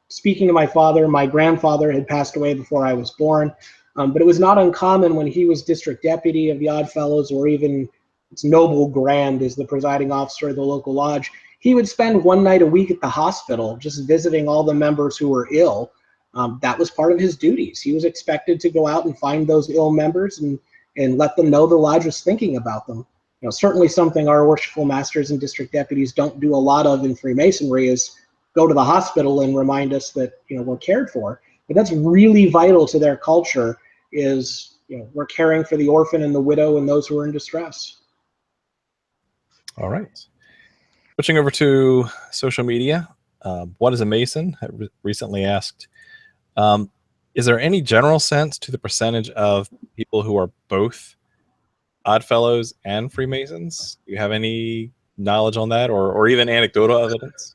Speaking to my father, my grandfather had passed away before I was born, but it was not uncommon when he was district deputy of the Oddfellows, or even its Noble Grand is the presiding officer of the local lodge. He would spend one night a week at the hospital just visiting all the members who were ill. That was part of his duties. He was expected to go out and find those ill members and let them know the lodge was thinking about them. You know, certainly something our worshipful masters and district deputies don't do a lot of in Freemasonry is go to the hospital and remind us that, you know, we're cared for. But that's really vital to their culture, is, you know, we're caring for the orphan and the widow and those who are in distress.
All right. Switching over to social media, what is a Mason? I recently asked. Is there any general sense to the percentage of people who are both Oddfellows and Freemasons? Do you have any knowledge on that, or even anecdotal evidence?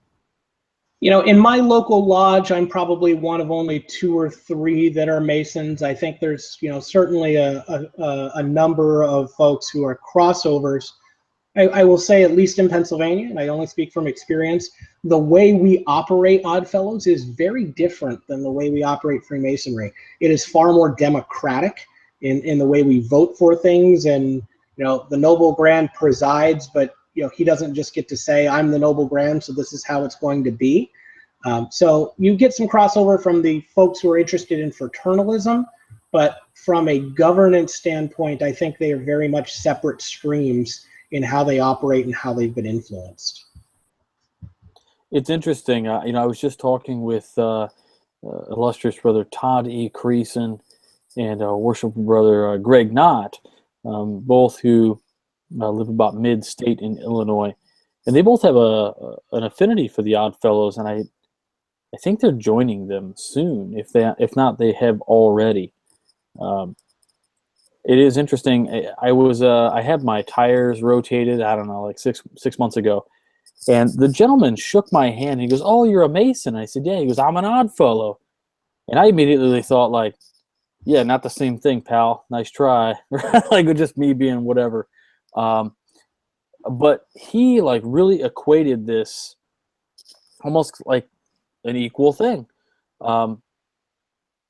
You know, in my local lodge, I'm probably one of only 2 or 3 that are Masons. I think there's, you know, certainly a number of folks who are crossovers. I will say, at least in Pennsylvania, and I only speak from experience, the way we operate Oddfellows is very different than the way we operate Freemasonry. It is far more democratic in the way we vote for things, and, you know, the Noble Grand presides, but, you know, he doesn't just get to say, I'm the Noble Grand, so this is how it's going to be. So you get some crossover from the folks who are interested in fraternalism, but from a governance standpoint, I think they are very much separate streams in how they operate and how they've been influenced.
It's interesting. You know, I was just talking with illustrious brother Todd E. Creason and worshipful brother Greg Knott, both who live about mid-state in Illinois, and they both have an affinity for the Oddfellows, and I think they're joining them soon. If not, they have already. It is interesting. I had my tires rotated, I don't know, like six months ago, and the gentleman shook my hand. He goes, "Oh, you're a Mason?" I said, "Yeah." He goes, "I'm an Oddfellow," and I immediately thought, like, "Yeah, not the same thing, pal. Nice try." Like, just me being whatever. But he, like, really equated this almost like an equal thing.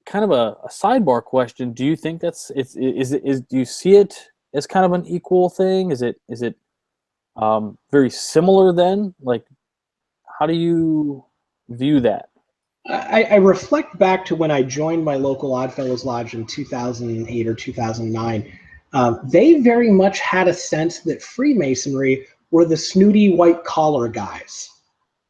kind of a sidebar question. Do you think that's do you see it as kind of an equal thing? Is it very similar then? Like, how do you view that?
I reflect back to when I joined my local Oddfellows Lodge in 2008 or 2009. They very much had a sense that Freemasonry were the snooty white collar guys.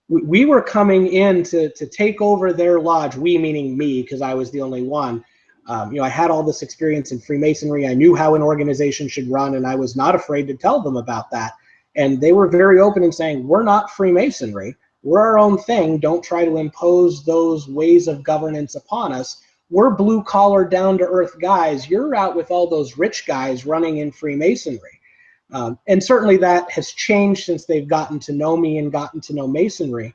We were coming in to take over their lodge, we meaning me, because I was the only one. I had all this experience in Freemasonry. I knew how an organization should run, and I was not afraid to tell them about that. And they were very open in saying, we're not Freemasonry. We're our own thing. Don't try to impose those ways of governance upon us. We're blue-collar, down-to-earth guys. You're out with all those rich guys running in Freemasonry. And certainly that has changed since they've gotten to know me and gotten to know Masonry.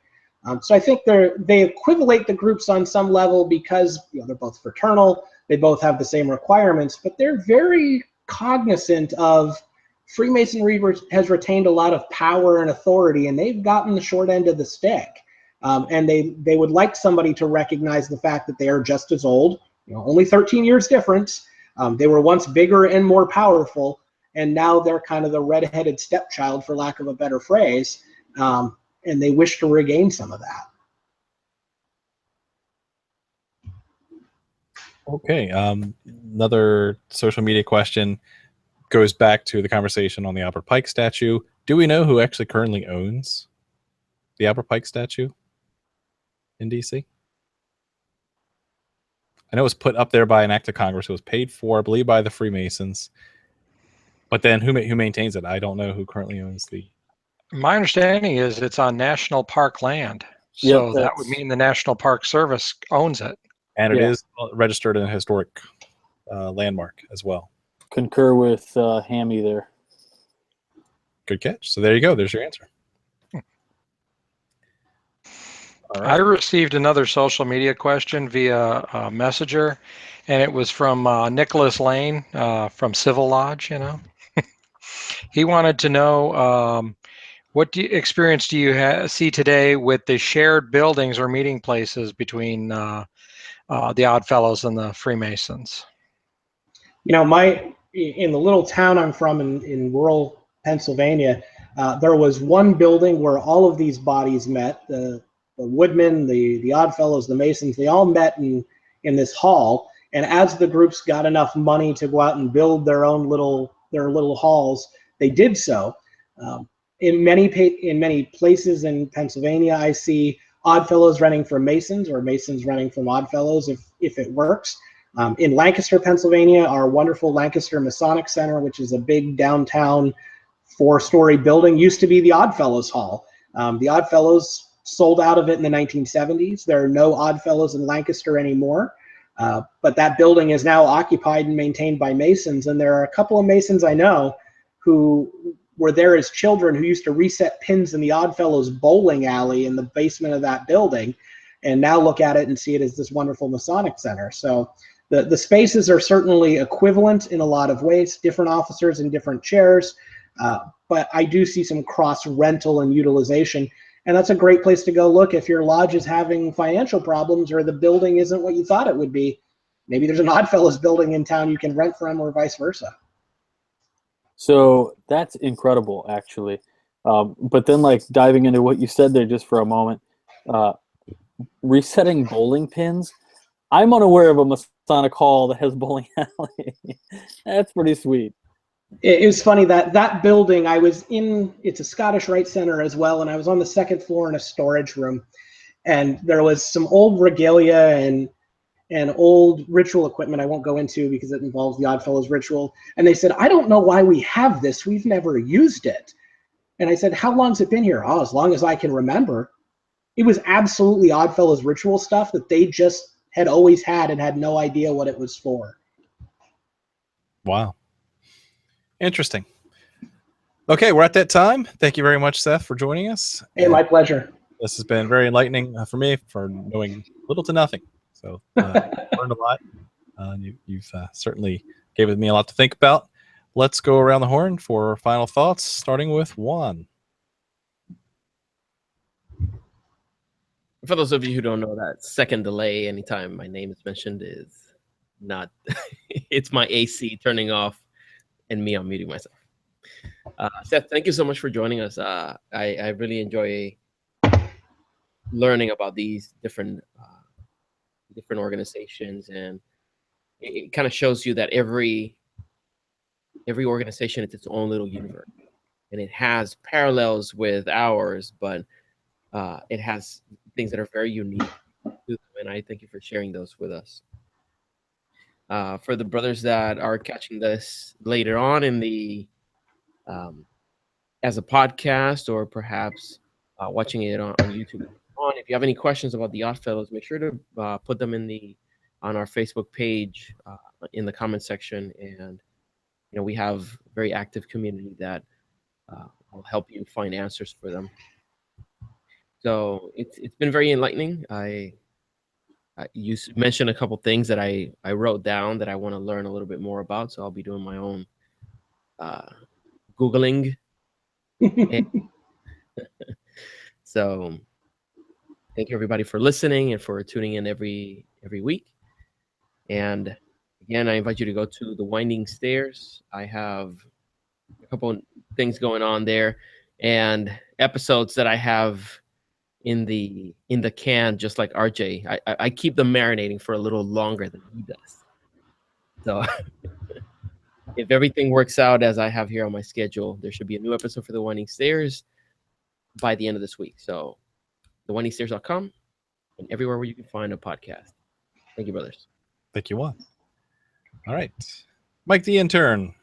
So I think they equivalate the groups on some level because they're both fraternal. They both have the same requirements, but they're very cognizant of Freemasonry has retained a lot of power and authority, and they've gotten the short end of the stick. And they would like somebody to recognize the fact that they are just as old, only 13 years difference. They were once bigger and more powerful, and now they're kind of the red-headed stepchild, for lack of a better phrase, and they wish to regain some of that.
Okay, another social media question goes back to the conversation on the Albert Pike statue. Do we know who actually currently owns the Albert Pike statue in DC? I know it was put up there by an act of Congress. It was paid for, I believe, by the Freemasons. But then who maintains it? I don't know who currently owns the...
My understanding is it's on national park land. So that would mean the National Park Service owns it.
And it is registered in a historic landmark as well.
Concur with Hammy there.
Good catch. So there you go. There's your answer.
All right. I received another social media question via Messenger, and it was from Nicholas Lane from Civil Lodge. He wanted to know what experience do you see today with the shared buildings or meeting places between the Oddfellows and the Freemasons?
In the little town I'm from in rural Pennsylvania, there was one building where all of these bodies met. The Woodmen, the Oddfellows, the Masons, they all met in this hall. And as the groups got enough money to go out and build their little halls, they did so. In many places in Pennsylvania, I see Oddfellows running from Masons or Masons running from Oddfellows if it works. In Lancaster, Pennsylvania, our wonderful Lancaster Masonic Center, which is a big downtown 4-story building, used to be the Oddfellows Hall. The Oddfellows sold out of it in the 1970s. There are no Oddfellows in Lancaster anymore, but that building is now occupied and maintained by Masons, and there are a couple of Masons I know who were there as children who used to reset pins in the Oddfellows bowling alley in the basement of that building, and now look at it and see it as this wonderful Masonic Center. So the spaces are certainly equivalent in a lot of ways, different officers in different chairs, but I do see some cross rental and utilization. And that's a great place to go look if your lodge is having financial problems or the building isn't what you thought it would be. Maybe there's an Oddfellows building in town you can rent from, or vice versa.
So that's incredible, actually. But then, diving into what you said there just for a moment, resetting bowling pins. I'm unaware of a Masonic Hall that has bowling alley. That's pretty sweet.
It was funny that building I was in, it's a Scottish Rite Center as well, and I was on the second floor in a storage room, and there was some old regalia and old ritual equipment I won't go into because it involves the Oddfellows ritual. And they said, I don't know why we have this. We've never used it. And I said, how long's it been here? Oh, as long as I can remember. It was absolutely Oddfellows ritual stuff that they just had always had and had no idea what it was for.
Wow. Interesting. Okay, we're at that time. Thank you very much, Seth, for joining us.
Hey, my pleasure.
This has been very enlightening for me, for knowing little to nothing. So learned a lot. You've certainly given me a lot to think about. Let's go around the horn for final thoughts, starting with Juan.
for those of you who don't know, that second delay anytime my name is mentioned is not, it's my AC turning off and me unmuting myself. Seth, thank you so much for joining us. I really enjoy learning about these different organizations, and it kind of shows you that every organization is its own little universe, and it has parallels with ours, but it has things that are very unique to them, and I thank you for sharing those with us. For the brothers that are catching this later on in the as a podcast, or perhaps watching it on YouTube, if you have any questions about the OddFellows, make sure to put them on our Facebook page in the comment section, and we have a very active community that will help you find answers for them. So it's been very enlightening. You mentioned a couple things that I wrote down that I want to learn a little bit more about, so I'll be doing my own Googling. So thank you everybody for listening and for tuning in every week. And again, I invite you to go to the Winding Stairs. I have a couple of things going on there, and episodes that I have in the can, just like RJ. I keep them marinating for a little longer than he does. So if everything works out as I have here on my schedule, there should be a new episode for the Winding Stairs by the end of this week. So thewindingstairs.com and everywhere where you can find a podcast. Thank you, brothers.
Thank you, Juan. All right. Mike the intern.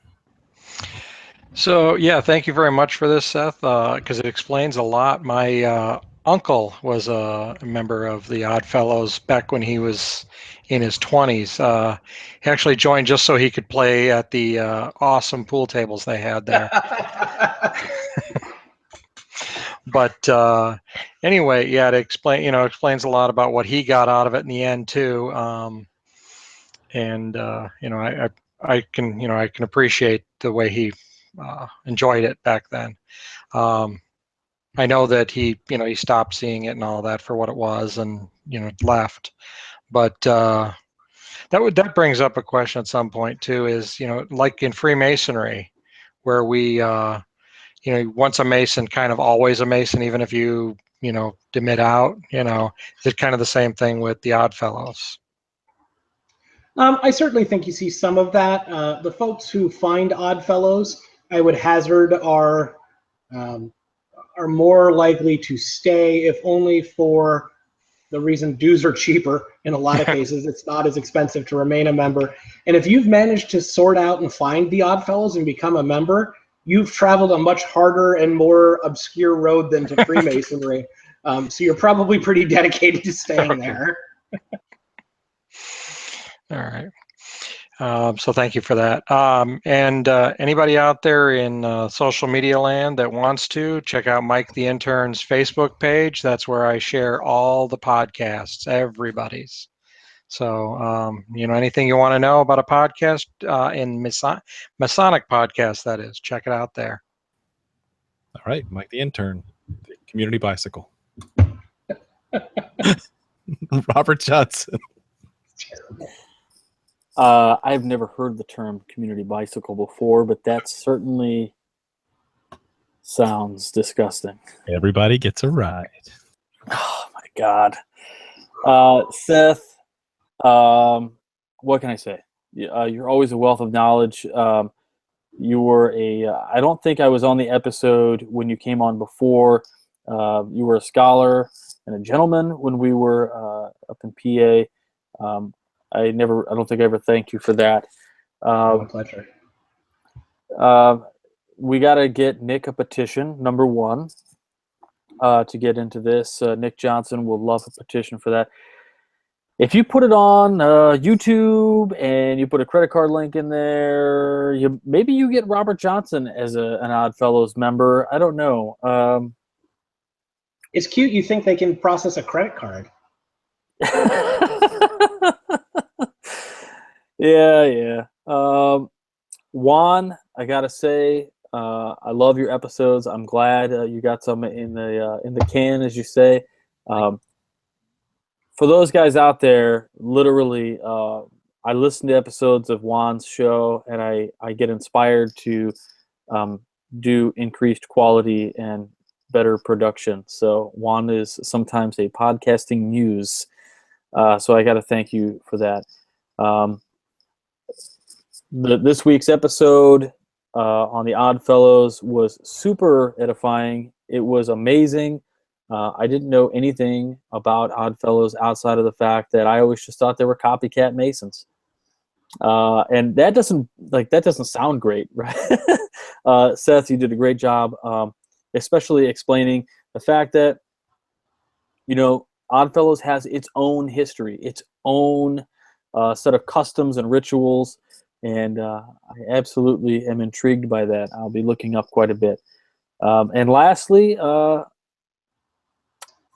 So, yeah, thank you very much for this, Seth, because it explains a lot. My uncle was a member of the OddFellows back when he was in his 20s. He actually joined just so he could play at the awesome pool tables they had there. But anyway, yeah, it explains a lot about what he got out of it in the end too. I can appreciate the way he enjoyed it back then. I know that he stopped seeing it and all that for what it was, and left. But that brings up a question at some point too. Is like in Freemasonry, where we once a Mason, kind of always a Mason, even if you demit out. Is it kind of the same thing with the OddFellows?
I certainly think you see some of that. The folks who find OddFellows, I would hazard, are more likely to stay, if only for the reason dues are cheaper. In a lot of cases, it's not as expensive to remain a member. And if you've managed to sort out and find the OddFellows and become a member, you've traveled a much harder and more obscure road than to Freemasonry. So you're probably pretty dedicated to staying there.
All right. So thank you for that. And anybody out there in social media land that wants to check out Mike the Intern's Facebook page, that's where I share all the podcasts, everybody's. So, anything you want to know about a podcast in Masonic podcast, that is, check it out there.
All right, Mike the Intern, the Community Bicycle. Robert Johnson.
I've never heard the term community bicycle before, but that certainly sounds disgusting.
Everybody gets a ride.
Oh my God. Seth, what can I say? You're always a wealth of knowledge. You were I don't think I was on the episode when you came on before. You were a scholar and a gentleman when we were up in PA. I don't think I ever thanked you for that.
My pleasure.
We got to get Nick a petition, number one, to get into this. Nick Johnson will love a petition for that. If you put it on YouTube and you put a credit card link in there, maybe you get Robert Johnson as an OddFellows member. I don't know.
It's cute. You think they can process a credit card?
Yeah. Juan, I gotta say, I love your episodes. I'm glad you got some in the can, as you say. for those guys out there, literally, I listen to episodes of Juan's show, and I get inspired to do increased quality and better production. So Juan is sometimes a podcasting muse. So I got to thank you for that. This week's episode on the OddFellows was super edifying. It was amazing. I didn't know anything about OddFellows outside of the fact that I always just thought they were copycat Masons. And that doesn't sound great, right? Seth, you did a great job, especially explaining the fact that, OddFellows has its own history, its own set of customs and rituals, and I absolutely am intrigued by that. I'll be looking up quite a bit. And lastly,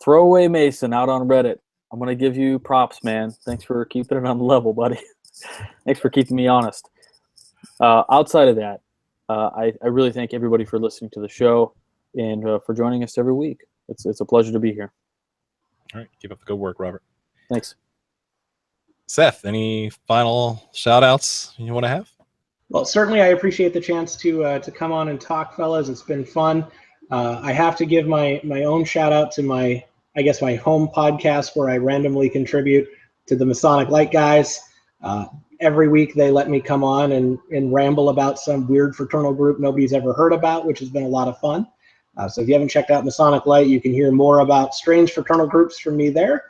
Throwaway Mason out on Reddit. I'm going to give you props, man. Thanks for keeping it on the level, buddy. Thanks for keeping me honest. Outside of that, I really thank everybody for listening to the show and for joining us every week. It's a pleasure to be here.
All right. Keep up the good work, Robert.
Thanks.
Seth, any final shout outs you want to have?
Well, certainly I appreciate the chance to come on and talk, fellas. It's been fun. I have to give my own shout out to my home podcast where I randomly contribute to the Masonic Light guys. Every week they let me come on and ramble about some weird fraternal group nobody's ever heard about, which has been a lot of fun. So if you haven't checked out Masonic Light, you can hear more about strange fraternal groups from me there.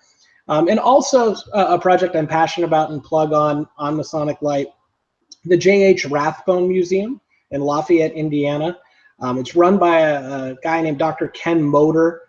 And also a project I'm passionate about and plug on Masonic Light, the J.H. Rathbone Museum in Lafayette, Indiana. It's run by a guy named Dr. Ken Motor.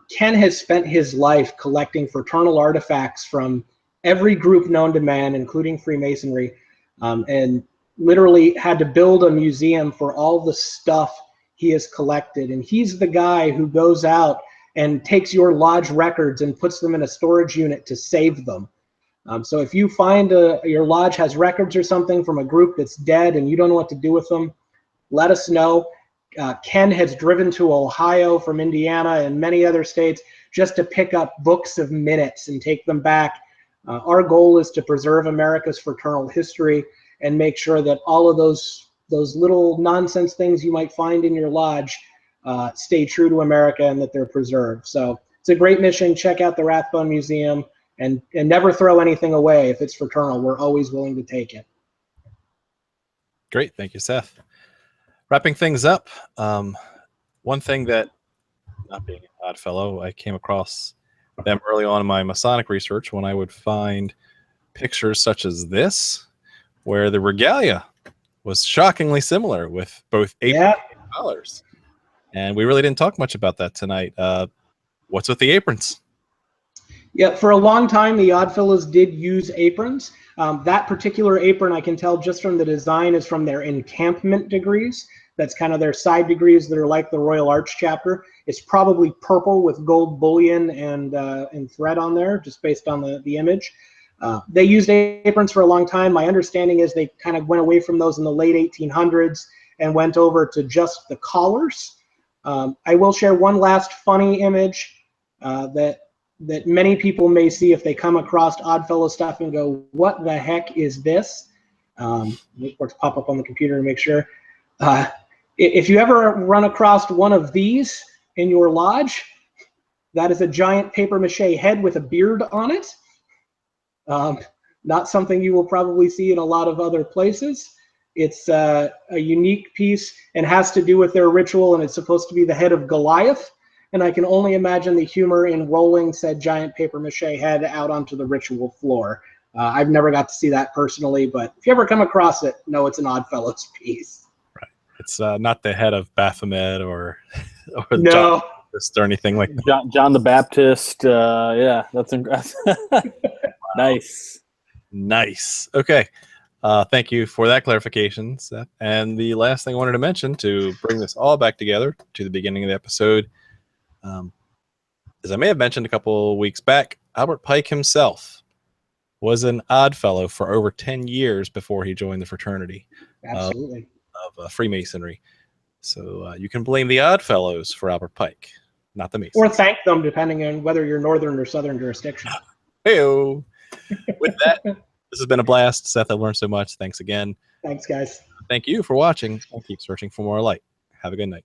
Ken has spent his life collecting fraternal artifacts from every group known to man, including Freemasonry, and literally had to build a museum for all the stuff he has collected. And he's the guy who goes out and takes your lodge records and puts them in a storage unit to save them. So if you find your lodge has records or something from a group that's dead and you don't know what to do with them, let us know. Ken has driven to Ohio from Indiana and many other states just to pick up books of minutes and take them back. Our goal is to preserve America's fraternal history and make sure that all of those little nonsense things you might find in your lodge stay true to America and that they're preserved. So it's a great mission. Check out the Rathbone Museum and never throw anything away. If it's fraternal, we're always willing to take it.
Great. Thank you, Seth. Wrapping things up, one thing that, not being an odd fellow, I came across them early on in my Masonic research when I would find pictures such as this, where the regalia was shockingly similar with both aprons and collars. And we really didn't talk much about that tonight. What's with the aprons?
Yeah, for a long time, the Oddfellows did use aprons. That particular apron, I can tell just from the design, is from their encampment degrees. That's kind of their side degrees that are like the Royal Arch chapter. It's probably purple with gold bullion and thread on there, just based on the image. They used aprons for a long time. My understanding is they kind of went away from those in the late 1800s and went over to just the collars. I will share one last funny image that many people may see if they come across Oddfellow stuff and go, what the heck is this? Wait for it to pop up on the computer to make sure. If you ever run across one of these in your lodge, that is a giant paper mache head with a beard on it. Not something you will probably see in a lot of other places. It's a unique piece and has to do with their ritual, and it's supposed to be the head of Goliath. And I can only imagine the humor in rolling said giant paper mache head out onto the ritual floor. I've never got to see that personally, but if you ever come across it, know it's an Oddfellows piece.
Right. It's not the head of Baphomet or
no.
John or anything like that.
John the Baptist. Yeah, that's impressive. Nice.
Nice. Okay. Thank you for that clarification, Seth. And the last thing I wanted to mention to bring this all back together to the beginning of the episode, as I may have mentioned a couple weeks back, Albert Pike himself was an odd fellow for over 10 years before he joined the fraternity.
Absolutely.
Of Freemasonry. So you can blame the odd fellows for Albert Pike, not the Masons.
Or thank them, depending on whether you're northern or southern jurisdiction.
Heyo. With that, this has been a blast. Seth, I've learned so much. Thanks again.
Thanks, guys.
Thank you for watching, and keep searching for more light. Have a good night.